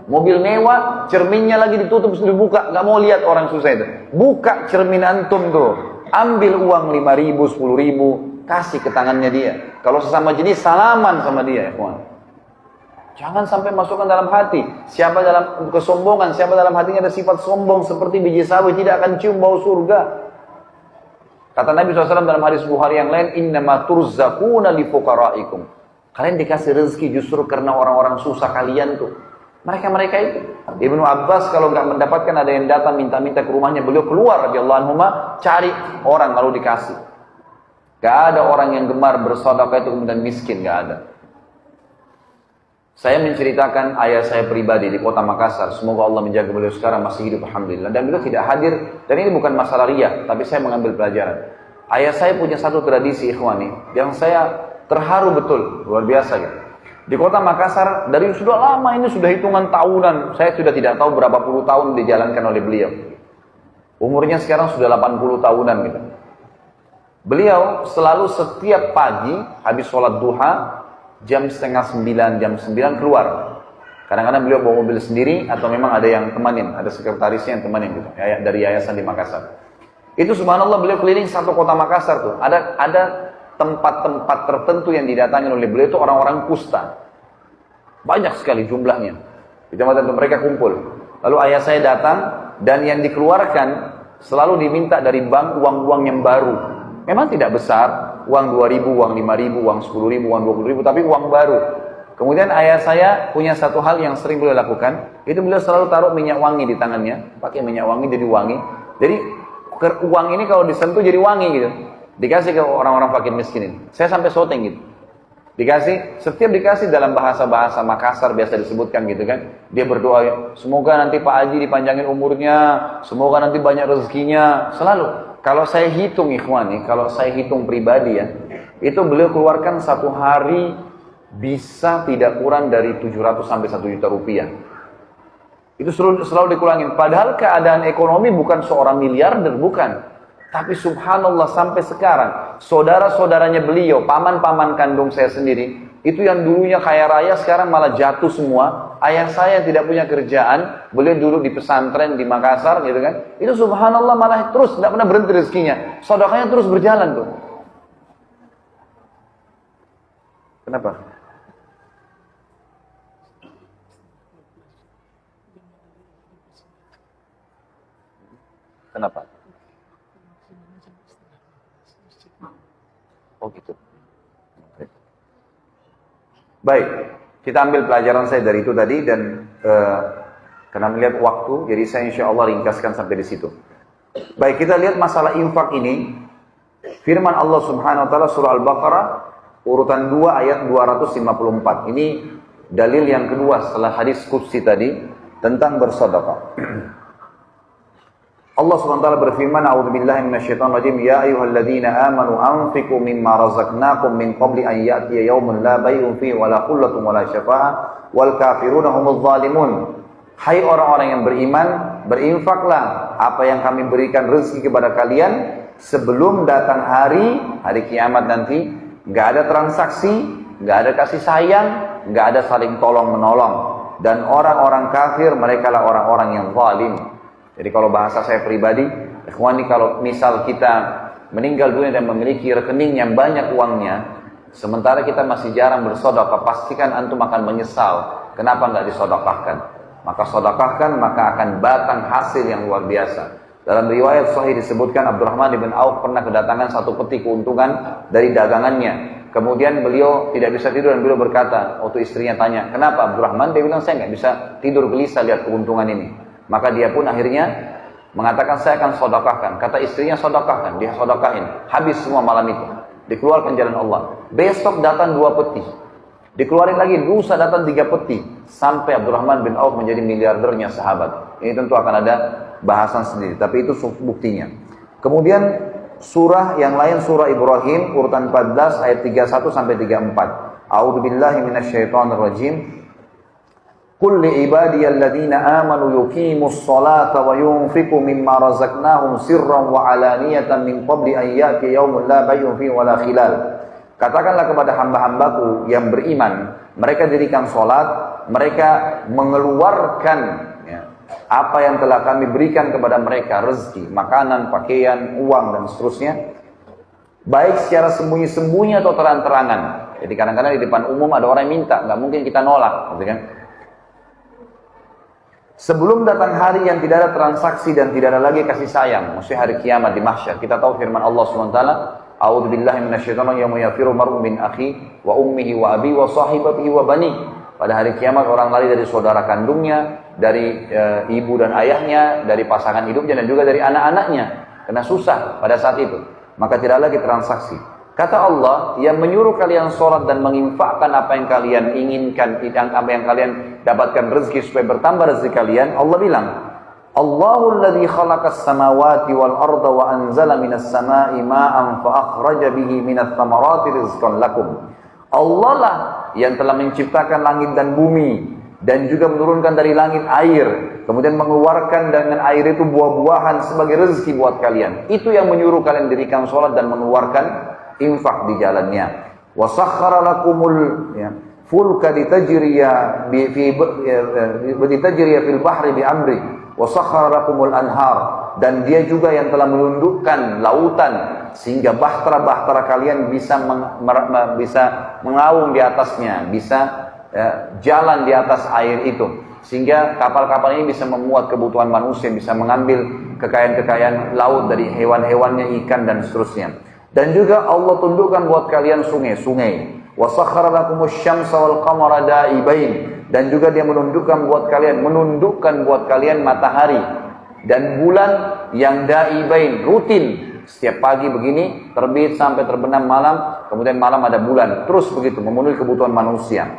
Mobil mewah, cerminnya lagi ditutup, sudah dibuka, nggak mau lihat orang susah itu. Buka cermin antum tuh. Ambil uang 5.000, 10.000, kasih ke tangannya dia. Kalau sesama jenis, salaman sama dia, ya kawan. Jangan sampai masukkan dalam hati. Siapa dalam kesombongan, siapa dalam hatinya ada sifat sombong seperti biji sawi, tidak akan cium bau surga. Kata Nabi SAW dalam hadis Bukhari yang lain, innama turzaquna li fuqaraikum. Kalian dikasih rezeki justru karena orang-orang susah kalian tuh. Mereka itu. Ibnu Abbas kalau nggak mendapatkan ada yang datang minta-minta ke rumahnya, beliau keluar radhiyallahu anhu cari orang lalu dikasih. Gak ada orang yang gemar bersedekah itu kemudian miskin, gak ada. Saya menceritakan ayah saya pribadi di kota Makassar. Semoga Allah menjaga beliau sekarang masih hidup, alhamdulillah. Dan beliau tidak hadir. Dan ini bukan masalah riya, tapi saya mengambil pelajaran. Ayah saya punya satu tradisi ikhwani yang saya terharu betul, luar biasa gitu. Di kota Makassar dari sudah lama ini, sudah hitungan tahunan. Saya sudah tidak tahu berapa puluh tahun dijalankan oleh beliau. Umurnya sekarang sudah 80 tahunan gitu. Beliau selalu setiap pagi habis sholat duha jam 8:30, jam 9 keluar. Kadang-kadang beliau bawa mobil sendiri atau memang ada yang temanin, ada sekretarisnya yang temanin gitu, dari yayasan di Makassar. Itu subhanallah beliau keliling satu kota Makassar tuh. Ada tempat-tempat tertentu yang didatangi oleh beliau itu orang-orang kusta. Banyak sekali jumlahnya. Di tempat mereka kumpul. Lalu ayah saya datang dan yang dikeluarkan selalu diminta dari bank uang-uang yang baru. Memang tidak besar, uang 2.000, uang 5.000, uang 10.000, uang 20.000, tapi uang baru. Kemudian ayah saya punya satu hal yang sering beliau lakukan, itu beliau selalu taruh minyak wangi di tangannya, pakai minyak wangi jadi wangi. Jadi uang ini kalau disentuh jadi wangi gitu. Dikasih ke orang-orang fakir miskin ini. Saya sampai syuting gitu. Setiap dikasih dalam bahasa-bahasa Makassar biasa disebutkan gitu kan. Dia berdoa, semoga nanti Pak Haji dipanjangin umurnya, semoga nanti banyak rezekinya, selalu. Kalau saya hitung ikhwani, kalau saya hitung pribadi ya, itu beliau keluarkan satu hari bisa tidak kurang dari 700 sampai 1 juta rupiah. Itu selalu dikurangin. Padahal keadaan ekonomi bukan seorang miliarder, bukan. Tapi subhanallah sampai sekarang, saudara-saudaranya beliau, paman-paman kandung saya sendiri, itu yang dulunya kaya raya sekarang malah jatuh semua. Ayah saya tidak punya kerjaan, beliau dulu di pesantren di Makassar gitu kan. Itu subhanallah malah terus, tidak pernah berhenti rezekinya. Sedekahnya terus berjalan tuh. Kenapa? Kenapa? Oh gitu. Baik, kita ambil pelajaran saya dari itu tadi dan karena melihat waktu, jadi saya insya Allah ringkaskan sampai di situ. Baik, kita lihat masalah infak ini. Firman Allah Subhanahu Wa Taala surah Al-Baqarah urutan 2 ayat 254. Ini dalil yang kedua setelah hadis qudsi tadi tentang bersedekah. Allah SWT berfirman, A'udzubillahi minasyaitonir rajim, ya ayyuhalladzina amanu anfiqu mimma razaqnakum min qabli an ya'tiya yaumun la bay'un fihi wa la khullatun wa la syafa'ah wal kafiruna humudz zalimun. Hai orang-orang yang beriman, berinfaklah apa yang kami berikan rezeki kepada kalian sebelum datang hari kiamat nanti. Enggak ada transaksi, enggak ada kasih sayang, enggak ada saling tolong menolong, dan orang-orang kafir mereka lah orang-orang yang zalim. Jadi kalau bahasa saya pribadi, ikhwani, kalau misal kita meninggal dunia dan memiliki rekening yang banyak uangnya, sementara kita masih jarang bersedekah, pastikan antum akan menyesal. Kenapa nggak disodokahkan? Maka sodokahkan, maka akan batang hasil yang luar biasa. Dalam riwayat sahih disebutkan Abdurrahman bin Auf pernah kedatangan satu peti keuntungan dari dagangannya. Kemudian beliau tidak bisa tidur dan beliau berkata, waktu istrinya tanya, kenapa Abdurrahman? Dia bilang, saya nggak bisa tidur, gelisah lihat keuntungan ini. Maka dia pun akhirnya mengatakan, saya akan sodokahkan. Kata istrinya, sodokahkan. Dia sodakahin. Habis semua malam itu. Dikeluarkan jalan Allah. Besok datang 2 peti. Dikeluarin lagi, lusa datang 3 peti. Sampai Abdurrahman bin Auf menjadi miliardernya sahabat. Ini tentu akan ada bahasan sendiri. Tapi itu buktinya. Kemudian surah yang lain, surah Ibrahim urutan 14 ayat 31 sampai 34. A'udzubillahi minasyaitonir rajim. Qul li ibadiyalladzina amanu yuqimus sholata wa yunfiqu mimma razaqnahum sirran wa alaniyatan min qabli an ya'tiya yaumun la bay'un fihi wa la khilal. Katakanlah kepada hamba-hambaku yang beriman, mereka dirikan sholat, mereka mengeluarkan apa yang telah kami berikan kepada mereka, rezeki, makanan, pakaian, uang, dan seterusnya, baik secara sembunyi-sembunyi atau terang-terangan. Jadi kadang-kadang di depan umum ada orang yang minta, nggak mungkin kita nolak, gitu kan? Sebelum datang hari yang tidak ada transaksi dan tidak ada lagi kasih sayang, maksudnya hari kiamat di mahsyar. Kita tahu firman Allah SWT, A'udzubillahi minasyaitonir rajim, yauma yafiru mar'u min akhi wa ummihi wa abi wa sahibatihi wa bani. Pada hari kiamat orang lari dari saudara kandungnya, dari ibu dan ayahnya, dari pasangan hidupnya dan juga dari anak-anaknya. Karena susah pada saat itu. Maka tidak lagi transaksi. Kata Allah, yang menyuruh kalian sholat dan menginfakkan apa yang kalian inginkan, apa yang kalian dapatkan rezeki supaya bertambah rezeki kalian. Allah bilang, Allahul ladzi khalaqas samawati wal arda wa anzala minas samai ma'an fa akhraja bihi minats thamarati rizqan lakum. Allah lah yang telah menciptakan langit dan bumi dan juga menurunkan dari langit air, kemudian mengeluarkan dengan air itu buah-buahan sebagai rezeki buat kalian. Itu yang menyuruh kalian dirikan sholat dan mengeluarkan infak di jalannya. Wa sakhkhara lakumul fulka litajriya fil bahri bi amri wa sakhkhara lakumul anhar, dan dia juga yang telah menundukkan lautan sehingga bahtera-bahtera kalian bisa mengaung di atasnya, bisa jalan di atas air itu, sehingga kapal-kapal ini bisa memuat kebutuhan manusia, bisa mengambil kekayaan-kekayaan laut dari hewan-hewannya, ikan dan seterusnya. Dan juga Allah tundukkan buat kalian sungai-sungai. Wa sakhkhara lakumus syamsa wal qamara da'ibain, dan juga dia menundukkan buat kalian matahari dan bulan yang da'ibain, rutin. Setiap pagi begini terbit sampai terbenam malam, kemudian malam ada bulan, terus begitu memenuhi kebutuhan manusia.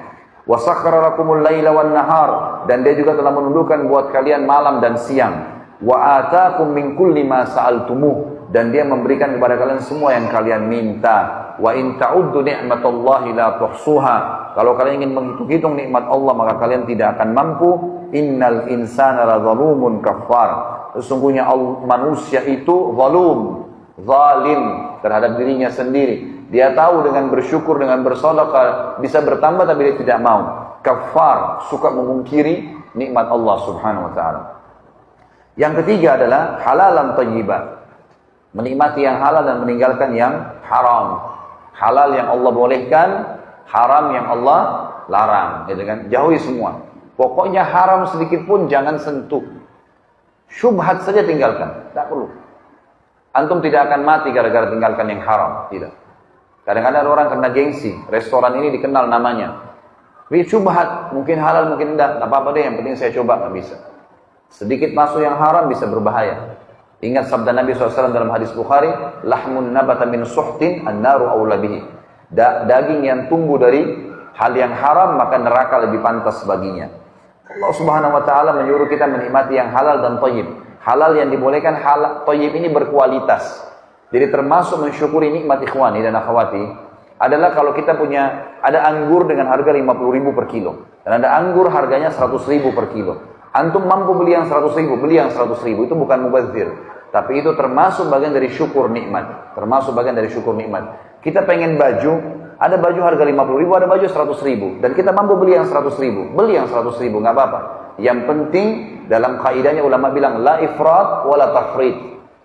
Wa sakhkhara lakumul laila wan nahar, dan dia juga telah menundukkan buat kalian malam dan siang. Wa ataakum min kulli ma sa'altumuh, dan dia memberikan kepada kalian semua yang kalian minta. Wa in ta'uddu ni'matallahi la tuhsuha. Kalau kalian ingin menghitung-hitung nikmat Allah maka kalian tidak akan mampu. Innal insana ladzalumun kafar. Sesungguhnya manusia itu zalim terhadap dirinya sendiri. Dia tahu dengan bersyukur, dengan bersedekah bisa bertambah tapi dia tidak mau. Kafar, suka memungkiri nikmat Allah Subhanahu wa taala. Yang ketiga adalah halalan thayyibah. Menikmati yang halal dan meninggalkan yang haram. Halal yang Allah bolehkan, haram yang Allah larang, gitu kan? Jauhi semua. Pokoknya haram sedikit pun jangan sentuh. Syubhat saja tinggalkan, tak perlu. Antum tidak akan mati gara-gara tinggalkan yang haram, tidak. Kadang-kadang orang kena gengsi, restoran ini dikenal namanya. Ini syubhat, mungkin halal, mungkin tidak apa-apa deh, yang penting saya coba, nggak bisa. Sedikit masuk yang haram bisa berbahaya. Ingat sabda Nabi SAW dalam hadis Bukhari, lahmun nabata min suhtin an-naru awla bihi. Daging yang tumbuh dari hal yang haram maka neraka lebih pantas baginya. Allah Subhanahu wa taala menyuruh kita menikmati yang halal dan thayyib. Halal yang dibolehkan, halal thayyib ini berkualitas. Jadi termasuk mensyukuri nikmat ikhwani dan akhwati adalah kalau kita punya ada anggur dengan harga 50.000 per kilo dan ada anggur harganya 100.000 per kilo. Antum mampu beli yang 100.000, beli yang 100.000, itu bukan mubazir. Tapi itu termasuk bagian dari syukur nikmat. Termasuk bagian dari syukur nikmat. Kita pengen baju, ada baju harga 50.000, ada baju 100.000. Dan kita mampu beli yang 100.000, beli yang 100.000, nggak apa-apa. Yang penting dalam kaidahnya ulama bilang, la ifrat wala tafrit.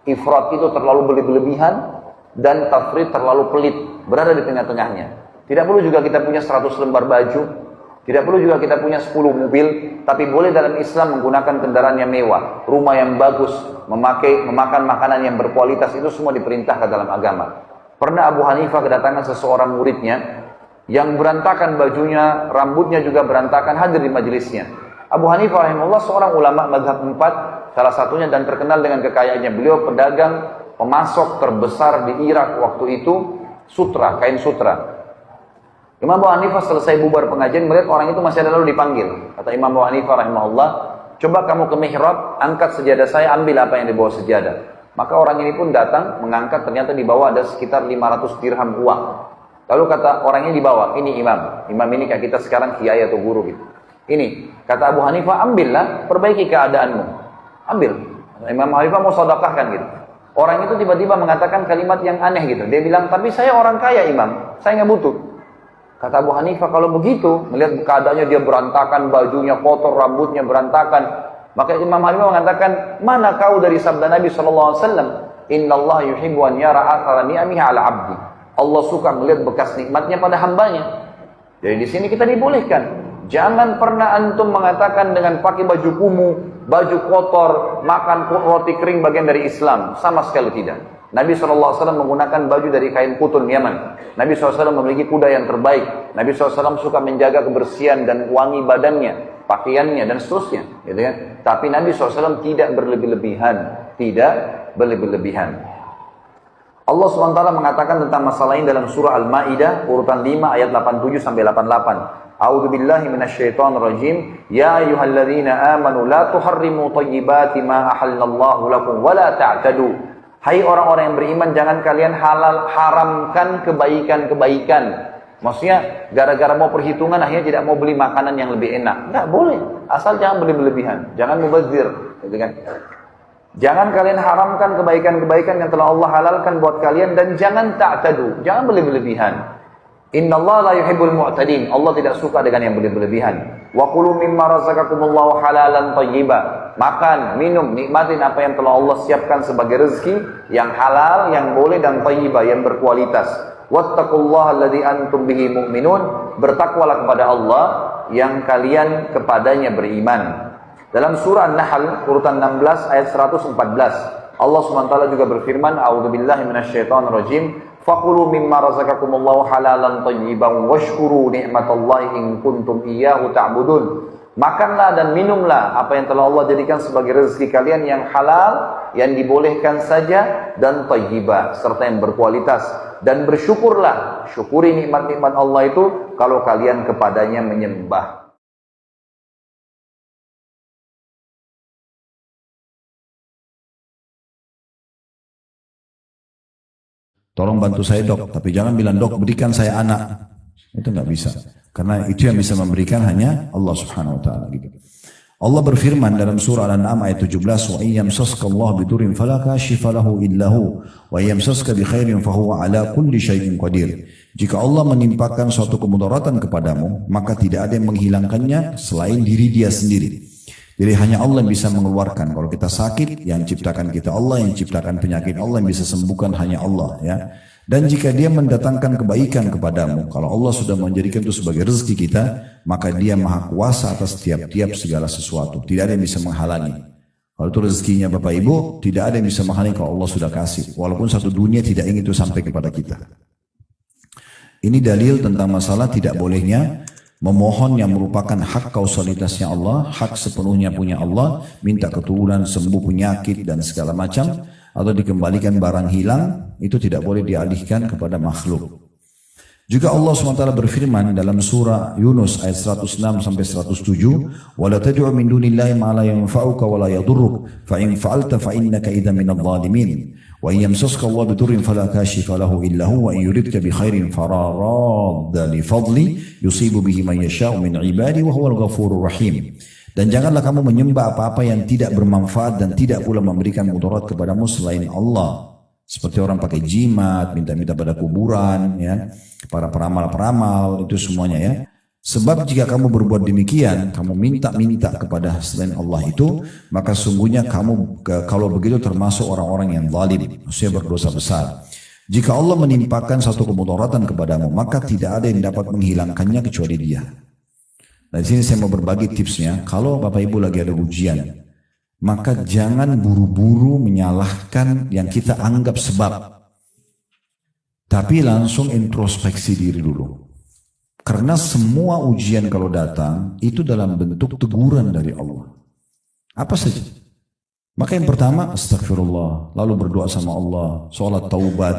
Ifrat itu terlalu berlebihan, dan tafrit terlalu pelit. Berada di tengah-tengahnya. Tidak perlu juga kita punya 100 lembar baju. Tidak perlu juga kita punya 10 mobil, tapi boleh dalam Islam menggunakan kendaraan yang mewah, rumah yang bagus, memakan makanan yang berkualitas, itu semua diperintahkan dalam agama. Pernah Abu Hanifah kedatangan seseorang muridnya, yang berantakan bajunya, rambutnya juga berantakan, hadir di majelisnya. Abu Hanifah rahimahullah seorang ulama mazhab 4, salah satunya dan terkenal dengan kekayaannya. Beliau pedagang, pemasok terbesar di Irak waktu itu, sutra, kain sutra. Imam Abu Hanifah selesai bubar pengajian, melihat orang itu masih ada lalu dipanggil. Kata Imam Abu Hanifah rahimahullah, coba kamu ke mihrab, angkat sejadah saya, ambil apa yang dibawa sejadah. Maka orang ini pun datang, mengangkat, ternyata di bawah ada sekitar 500 dirham uang. Lalu kata orang ini dibawa, ini imam. Imam ini kayak kita sekarang kiai atau guru gitu. Ini, kata Abu Hanifah, ambillah, perbaiki keadaanmu. Ambil. Imam Abu Hanifah mau sedekahkan gitu. Orang itu tiba-tiba mengatakan kalimat yang aneh gitu. Dia bilang, tapi saya orang kaya imam, saya nggak butuh. Kata Abu Hanifah, kalau begitu, melihat keadaannya dia berantakan, bajunya kotor, rambutnya berantakan. Maka Imam Hanifah mengatakan, mana kau dari sabda Nabi SAW? Inna Allah yuhibbu an yara athara ni'amihi ala abdi. Allah suka melihat bekas nikmatnya pada hambanya. Jadi di sini kita dibolehkan. Jangan pernah antum mengatakan dengan pakai baju kumuh, baju kotor, makan roti kering bagian dari Islam. Sama sekali tidak. Nabi SAW menggunakan baju dari kain putun Yaman. Nabi SAW memiliki kuda yang terbaik. Nabi SAW suka menjaga kebersihan dan wangi badannya, pakaiannya dan seterusnya, gitu kan? Tapi Nabi SAW tidak berlebih-lebihan, tidak berlebih-lebihan. Allah SWT mengatakan tentang masalah ini dalam surah Al-Maidah urutan 5 ayat 87 sampai 88. A'udzu billahi minasyaitonir rajim. Ya ayyuhalladzina amanu la tuharrimu thayyibati ma ahallallahu lakum wa la ta'tadu. Hai orang-orang yang beriman, jangan kalian haramkan kebaikan-kebaikan. Maksudnya gara-gara mau perhitungan akhirnya tidak mau beli makanan yang lebih enak. Enggak boleh, asal jangan berlebihan, jangan mubazir, gitu kan. Jangan kalian haramkan kebaikan-kebaikan yang telah Allah halalkan buat kalian, dan jangan ta'tadu, jangan berlebihan. Innallaha la yuhibbul mu'tadin. Allah tidak suka dengan yang berlebihan. Wa qulu mimma razaqakumullahu halalan thayyiba. Makan, minum, nikmatin apa yang telah Allah siapkan sebagai rezeki yang halal, yang boleh dan thayyiba, yang berkualitas. Wattaqullaha alladzi antum bihi mu'minun. Bertakwalah kepada Allah yang kalian kepadanya beriman. Dalam surah An-Nahl urutan 16 ayat 114, Allah SWT juga berfirman, A'udzubillahi minasyaitonir rajim. Fakulu mimma razaqakumullahu halalan thayyiban washkuru ni'matallahi in kuntum iyyahu ta'budun. Makanlah dan minumlah apa yang telah Allah jadikan sebagai rezeki kalian yang halal, yang dibolehkan saja, dan thayyibah, serta yang berkualitas. Dan bersyukurlah, syukuri nikmat-nikmat Allah itu kalau kalian kepadanya menyembah. Tolong bantu saya dok, tapi jangan bilang dok berikan saya anak. Itu nggak bisa. Karena itu yang bisa memberikan hanya Allah Subhanahu wa taala gitu. Allah berfirman dalam surah Al-An'am ayat 17, "Wa iyyamsaska Allah bidurrin fala kashifa lahu illa hu, wa iyyamsaska bi khairin fahuwa ala kulli syai'in qadir." Jika Allah menimpakan suatu kemudaratan kepadamu, maka tidak ada yang menghilangkannya selain diri dia sendiri. Jadi hanya Allah yang bisa mengeluarkan. Kalau kita sakit, yang ciptakan kita Allah, yang ciptakan penyakit Allah, yang bisa sembuhkan hanya Allah, ya. Dan jika dia mendatangkan kebaikan kepadamu, kalau Allah sudah menjadikan itu sebagai rezeki kita, maka dia maha kuasa atas tiap-tiap segala sesuatu. Tidak ada yang bisa menghalangi. Kalau itu rezekinya Bapak Ibu, tidak ada yang bisa menghalangi kalau Allah sudah kasih. Walaupun satu dunia tidak ingin itu sampai kepada kita. Ini dalil tentang masalah tidak bolehnya memohon yang merupakan hak kausalitasnya Allah, hak sepenuhnya punya Allah, minta keturunan, sembuh penyakit dan segala macam, atau dikembalikan barang hilang, itu tidak boleh dialihkan kepada makhluk. Juga Allah SWT berfirman dalam surah Yunus ayat 106 sampai 107, "Wa la tad'u min dunillahi ma la yanfa'uka wa la yadurruk, fa in fa'alta fa innaka idza minadh dhalimin. Wa in yamsaska Allah bidurrin fala kashifa lahu illa hu, wa in yuridka bi khairin fala radda li fadli yusibu bihi man yasha'u min 'ibadi wa huwal ghafurur rahim." Dan janganlah kamu menyembah apa-apa yang tidak bermanfaat dan tidak pula memberikan mudarat kepadamu selain Allah. Seperti orang pakai jimat, minta-minta pada kuburan, ya, para peramal-peramal, itu semuanya ya. Sebab jika kamu berbuat demikian, kamu minta-minta kepada selain Allah itu, maka sungguhnya kamu kalau begitu termasuk orang-orang yang zalim, maksudnya berdosa besar. Jika Allah menimpakan satu kemudaratan kepadamu, maka tidak ada yang dapat menghilangkannya kecuali Dia. Nah, di sini saya mau berbagi tipsnya. Kalau Bapak Ibu lagi ada ujian, maka jangan buru-buru menyalahkan yang kita anggap sebab. Tapi langsung introspeksi diri dulu. Karena semua ujian kalau datang, itu dalam bentuk teguran dari Allah. Apa saja? Maka yang pertama, astagfirullah. Lalu berdoa sama Allah, sholat taubat.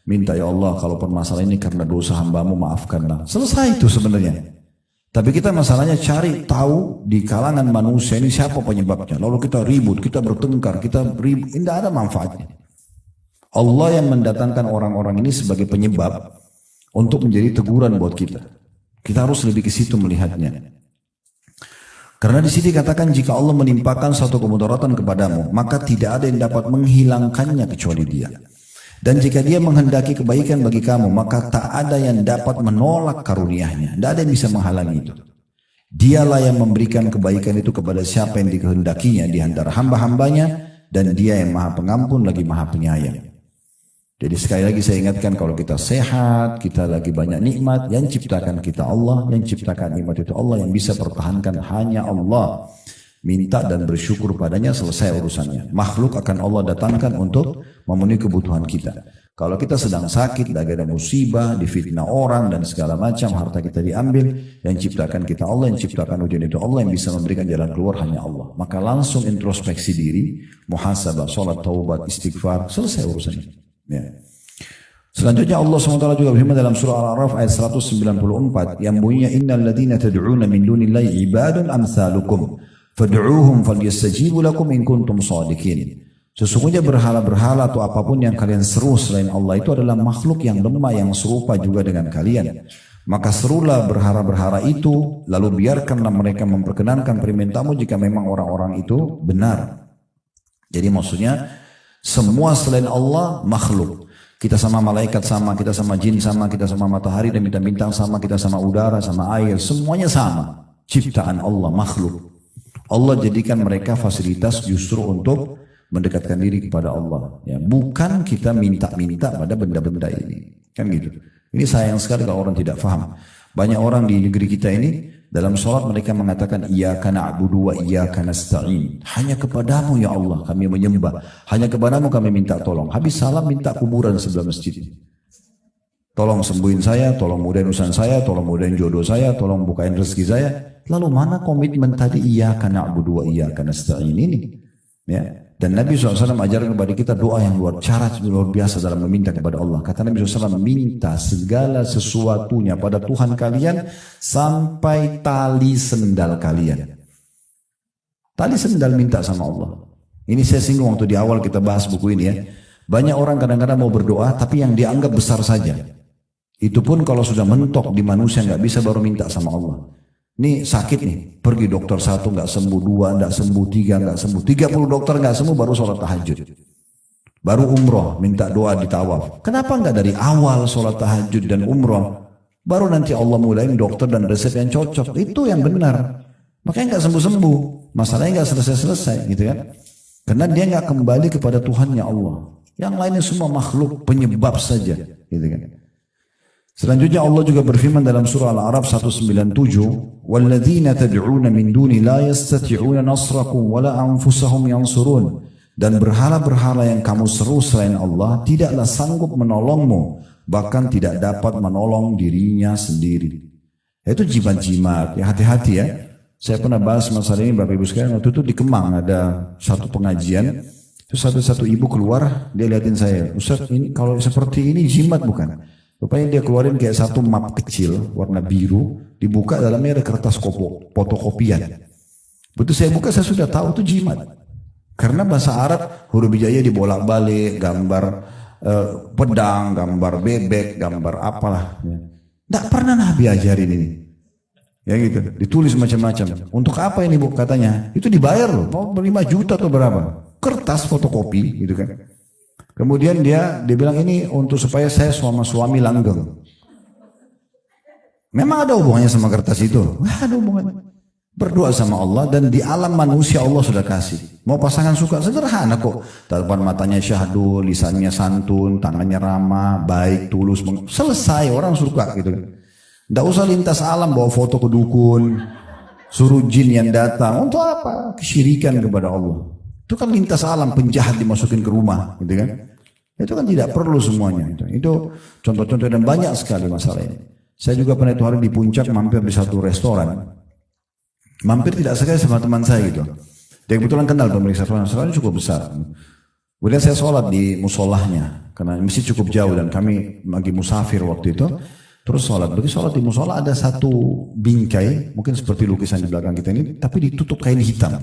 Minta ya Allah, kalau permasalahan ini karena dosa hambamu, maafkanlah. Selesai itu sebenarnya. Tapi kita masalahnya cari tahu di kalangan manusia ini siapa penyebabnya. Lalu kita ribut, kita bertengkar, kita ribut. Tidak ada manfaatnya. Allah yang mendatangkan orang-orang ini sebagai penyebab untuk menjadi teguran buat kita. Kita harus lebih ke situ melihatnya. Karena di sini katakan jika Allah menimpakan satu kemudaratan kepadamu, maka tidak ada yang dapat menghilangkannya kecuali Dia. Dan jika Dia menghendaki kebaikan bagi kamu, maka tak ada yang dapat menolak karunia-Nya. Tidak ada yang bisa menghalangi itu. Dialah yang memberikan kebaikan itu kepada siapa yang dikehendakinya di antara hamba-hambanya, dan Dia yang maha pengampun lagi maha penyayang. Jadi sekali lagi saya ingatkan, kalau kita sehat, kita lagi banyak nikmat, yang ciptakan kita Allah, yang ciptakan nikmat itu Allah, yang bisa pertahankan hanya Allah. Minta dan bersyukur padanya, selesai urusannya. Makhluk akan Allah datangkan untuk memenuhi kebutuhan kita. Kalau kita sedang sakit, lagi ada musibah, difitnah orang dan segala macam, harta kita diambil, yang ciptakan kita Allah, yang ciptakan ujian itu Allah, yang bisa memberikan jalan keluar hanya Allah. Maka langsung introspeksi diri, muhasabah, sholat, taubat, istighfar, selesai urusannya. Ya. Selanjutnya Allah SWT juga berfirman dalam surah Al-A'raf ayat 194 yang bunyinya, "Innal ladzina tad'una min dunillahi ibadun amsalukum fad'uuhum falyastajibu lakum in kuntum shadiqin." Sesungguhnya berhala-berhala atau apapun yang kalian seru selain Allah itu adalah makhluk yang lemah yang serupa juga dengan kalian. Maka serulah berhala-berhala itu, lalu biarkanlah mereka memperkenankan permintaanmu jika memang orang-orang itu benar. Jadi maksudnya semua selain Allah makhluk. Kita sama malaikat sama, kita sama jin sama, kita sama matahari dan bintang-bintang sama, kita sama udara, sama air, semuanya sama. Ciptaan Allah, makhluk. Allah jadikan mereka fasilitas justru untuk mendekatkan diri kepada Allah. Ya, bukan kita minta-minta pada benda-benda ini. Kan gitu. Ini sayang sekali kalau orang tidak paham. Banyak orang di negeri kita ini, dalam sholat mereka mengatakan, Iyyaka na'budu wa iyyaka nasta'in. Hanya kepadamu ya Allah kami menyembah. Hanya kepadamu kami minta tolong. Habis salam minta kuburan sebelah masjid. Tolong sembuhin saya, tolong mudahin urusan saya, tolong mudahin jodoh saya, tolong bukain rezeki saya. Lalu mana komitmen tadi Iyyaka na'budu wa iyyaka nasta'in ini? Ya. Dan Nabi SAW ajarkan kepada kita doa yang luar biasa dalam meminta kepada Allah. Kata Nabi SAW, minta segala sesuatunya pada Tuhan kalian sampai tali sendal kalian. Tali sendal minta sama Allah. Ini saya singgung waktu di awal kita bahas buku ini ya. Banyak orang kadang-kadang mau berdoa tapi yang dianggap besar saja. Itu pun kalau sudah mentok di manusia nggak bisa baru minta sama Allah. Ini sakit nih, pergi dokter 1 nggak sembuh, 2 nggak sembuh, 3 nggak sembuh, 30 dokter nggak sembuh baru sholat tahajud. Baru umroh minta doa di tawaf. Kenapa nggak dari awal sholat tahajud dan umroh? Baru nanti Allah mulain dokter dan resep yang cocok. Itu yang benar. Makanya nggak sembuh-sembuh, masalahnya nggak selesai-selesai gitu kan? Karena dia nggak kembali kepada Tuhannya Allah. Yang lainnya semua makhluk penyebab saja, gitu kan. Selanjutnya Allah juga berfirman dalam surah Al-A'raf 197, "Walladzina tad'una min duni la yastati'una nasrakum wala anfusahum yansurun." Dan berhala-berhala yang kamu seru selain Allah tidaklah sanggup menolongmu, bahkan tidak dapat menolong dirinya sendiri. Itu jimat-jimat, ya hati-hati ya. Saya pernah bahas masalah ini Bapak Ibu sekalian, waktu itu di Kemang ada satu pengajian, itu satu ibu keluar, dia liatin saya, Ustaz ini kalau seperti ini jimat bukan? Rupanya dia keluarin kayak satu map kecil warna biru, dibuka dalamnya ada kertas fotokopian. Betul saya buka saya sudah tahu itu jimat. Karena bahasa Arab huruf hijaiyah dibolak-balik, gambar pedang, gambar bebek, gambar apalah. Tidak pernah Nabi ajarin ini. Ya gitu, ditulis macam-macam. Untuk apa ini Bu katanya? Itu dibayar loh, mau 5 juta atau berapa? Kertas fotokopi gitu kan. Kemudian dia bilang ini untuk supaya saya suami langgeng. Memang ada hubungannya sama kertas itu? Wah, ada hubungannya. Berdoa sama Allah dan di alam manusia Allah sudah kasih. Mau pasangan suka sederhana kok. Tatapan matanya syahdu, lisannya santun, tangannya ramah, baik, tulus. Selesai orang suka gitu kan. Tidak usah lintas alam bawa foto ke dukun, suruh jin yang datang. Untuk apa? Kesyirikan kepada Allah. Itu kan lintas alam, penjahat dimasukin ke rumah, gitu kan? Itu kan tidak perlu semuanya. Itu contoh-contoh dan banyak sekali masalah ini. Saya juga pernah itu hari di puncak mampir di satu restoran. Mampir tidak sekali sama teman saya gitu. Dia kebetulan kenal pemilik restoran cukup besar. Kemudian saya sholat di musolahnya karena masjid cukup jauh dan kami lagi musafir waktu itu. Terus sholat, begitu sholat di musola ada satu bingkai, mungkin seperti lukisan di belakang kita ini, tapi ditutup kain hitam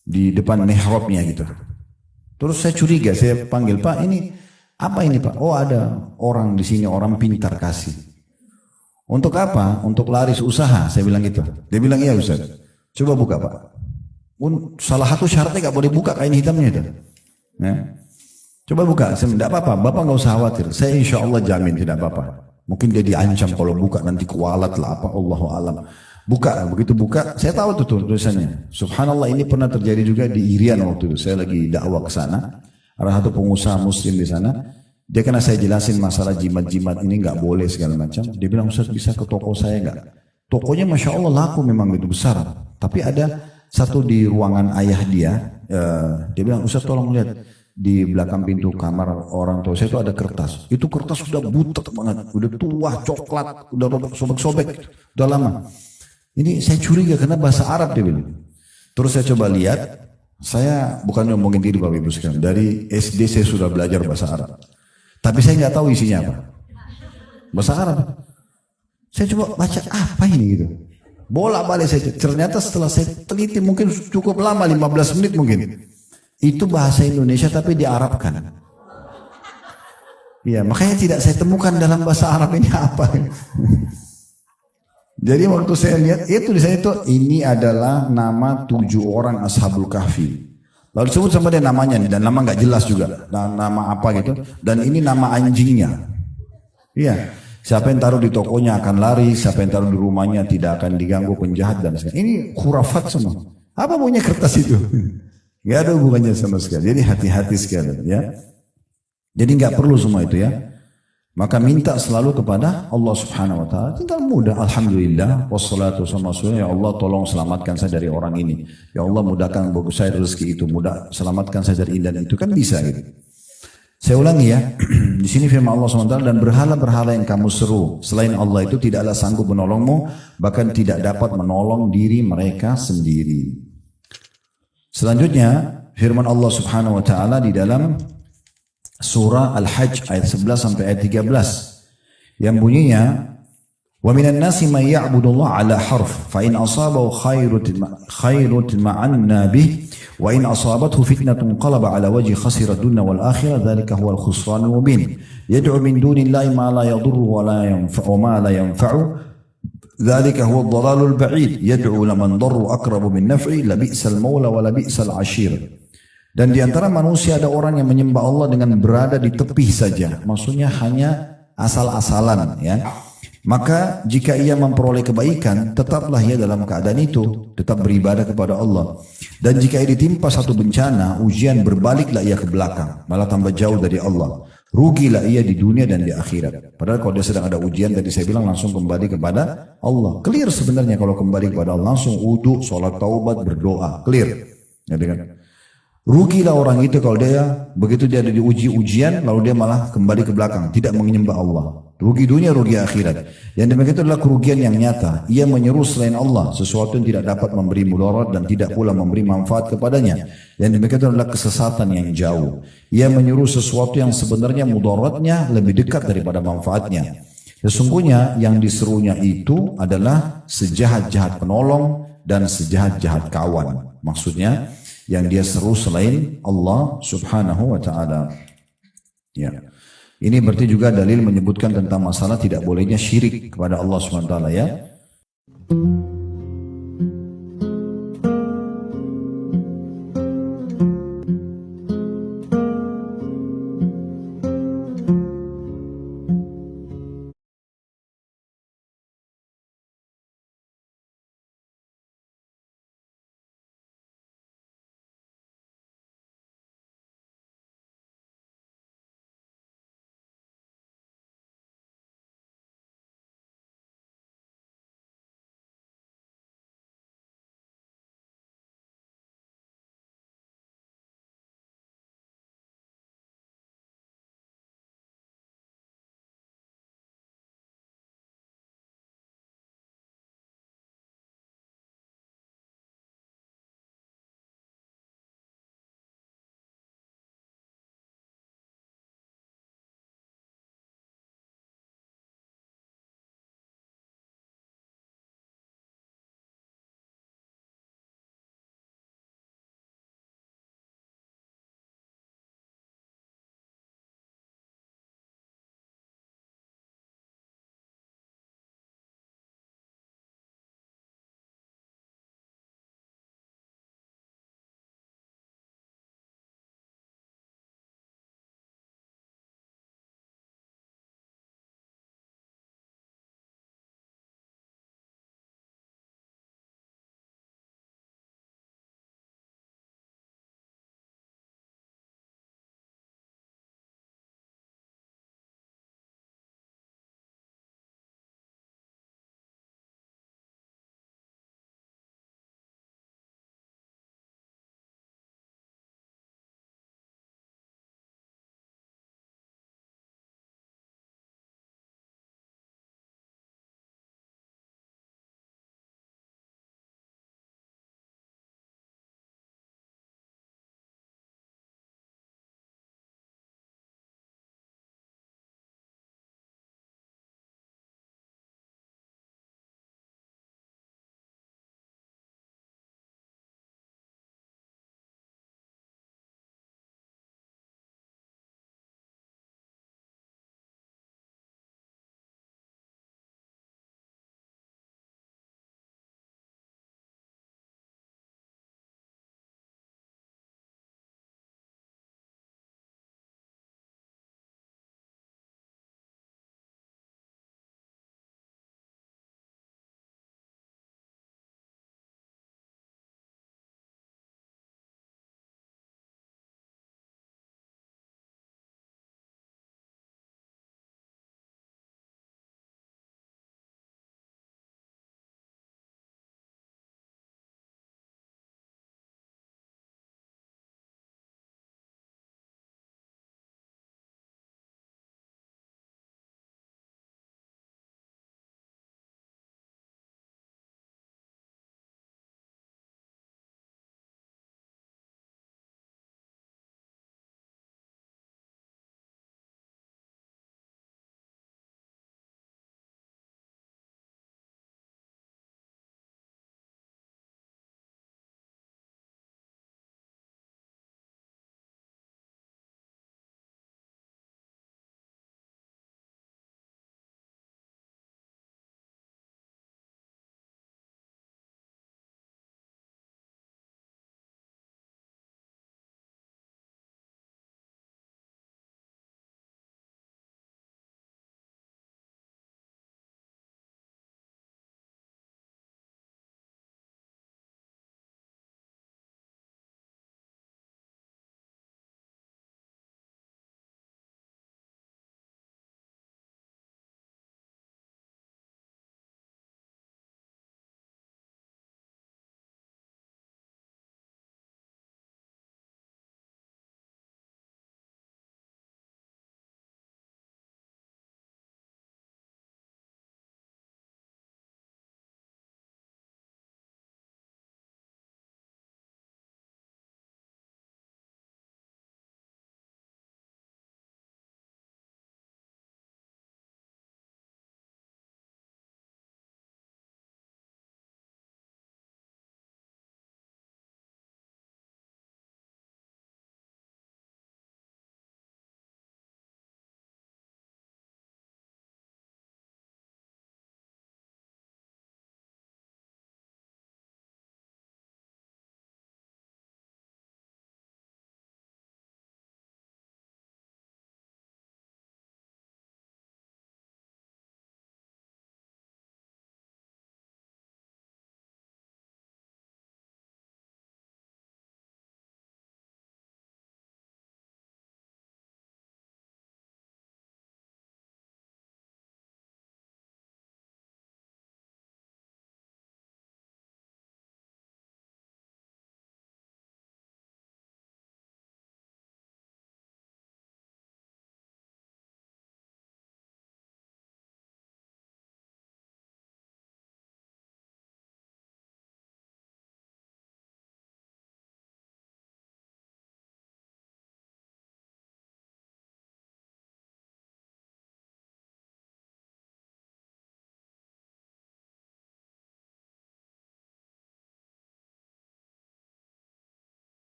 di depan mihrabnya gitu. Terus saya curiga, saya panggil Pak, ini apa ini Pak? Oh ada orang di sini orang pintar kasih. Untuk apa? Untuk laris usaha, saya bilang gitu. Dia bilang iya Ustaz. Coba buka Pak. Salah satu syaratnya gak boleh buka kain hitamnya itu. Ya. Coba buka, saya tidak apa-apa, Bapak nggak usah khawatir. Saya insya Allah jamin tidak apa-apa. Mungkin dia diancam kalau buka nanti kualat lah apa Allahu alam. Buka, begitu buka, saya tahu tuh tulisannya. Subhanallah ini pernah terjadi juga di Irian waktu itu. Saya lagi dakwah ke sana. Ada satu pengusaha muslim di sana. Dia kena saya jelasin masalah jimat-jimat ini nggak boleh segala macam. Dia bilang Ustaz bisa ke toko saya nggak? Tokonya masya Allah laku memang itu besar. Tapi ada satu di ruangan ayah dia. Dia bilang Ustaz tolong lihat. Di belakang pintu kamar orang tua saya itu ada kertas. Itu kertas sudah butek banget, udah tua, coklat, udah sobek-sobek, udah lama. Ini saya curiga karena bahasa Arab dia bilang. Terus saya coba lihat, saya bukan ngomongin diri Bapak Ibu sekalian. Dari SD saya sudah belajar bahasa Arab. Tapi saya nggak tahu isinya apa. Bahasa Arab. Saya coba baca apa ini gitu. Bolak-balik saya. Ternyata setelah saya teliti mungkin cukup lama 15 menit mungkin. Itu bahasa Indonesia tapi diarabkan. Ya, makanya tidak saya temukan dalam bahasa Arab ini apa. Jadi waktu saya lihat itu di sana itu ini adalah nama 7 orang Ashabul Kahfi. Lalu disebut sama dia namanya dan nama nggak jelas juga. Nama apa gitu. Dan ini nama anjingnya. Iya. Siapa yang taruh di tokonya akan lari, siapa yang taruh di rumahnya tidak akan diganggu penjahat dan sebagainya. Ini khurafat semua. Apa punya kertas itu? Gak ada hubungannya sama sekali. Jadi hati-hati sekali ya. Jadi nggak perlu semua itu ya. Maka minta selalu kepada Allah Subhanahu wa taala. Tinggal mudah. Alhamdulillah wassalatu wassalamu ya Allah tolong selamatkan saya dari orang ini. Ya Allah mudahkan bagi saya rezeki itu, selamatkan saya dari ini dan itu kan bisa gitu. Saya ulangi ya. Di sini firman Allah SWT dan berhala-berhala yang kamu seru selain Allah itu tidaklah sanggup menolongmu, bahkan tidak dapat menolong diri mereka sendiri. Selanjutnya firman Allah Subhanahu wa taala di dalam surah Al-Hajj ayat 11 sampai ayat 13 yang bunyinya wa minan nasi may ya'budu Allah ala harf fa in asabahu khairun ma'anna bih Wa in asabathu fitnatun qalaba ala wajhi khasira dunya wal akhirah dzalika huwal khusranul mubin. Yad'u min dunillahi ma la yadurru wa la yanfa'u ma la yanfa'u dzalika huwad dhalalul ba'id. Yad'u laman darru aqrabu min naf'i labi'sal maula wa labi'sal 'ashir. Dan di antara manusia ada orang yang menyembah Allah dengan berada di tepi saja. Maksudnya hanya asal-asalan, ya. Maka jika ia memperoleh kebaikan, tetaplah ia dalam keadaan itu, tetap beribadah kepada Allah. Dan jika ia ditimpa satu bencana, ujian, berbaliklah ia ke belakang, malah tambah jauh dari Allah. Rugilah ia di dunia dan di akhirat. Padahal kalau dia sedang ada ujian, tadi saya bilang langsung kembali kepada Allah. Clear sebenarnya kalau kembali kepada Allah, langsung wudu, sholat taubat, berdoa, clear. Ya, dengan rugilah orang itu kalau dia begitu dia ada diuji ujian, lalu dia malah kembali ke belakang, tidak menyembah Allah. Rugi dunia, rugi akhirat. Yang demikian itu adalah kerugian yang nyata. Ia menyeru selain Allah sesuatu yang tidak dapat memberi mudarat dan tidak pula memberi manfaat kepadanya. Yang demikian itu adalah kesesatan yang jauh. Ia menyuruh sesuatu yang sebenarnya mudaratnya lebih dekat daripada manfaatnya. Sesungguhnya yang diserunya itu adalah sejahat-jahat penolong dan sejahat-jahat kawan. Maksudnya yang dia seru selain Allah subhanahu wa ta'ala. Ya. Ini berarti juga dalil menyebutkan tentang masalah tidak bolehnya syirik kepada Allah subhanahu wa ta'ala, ya.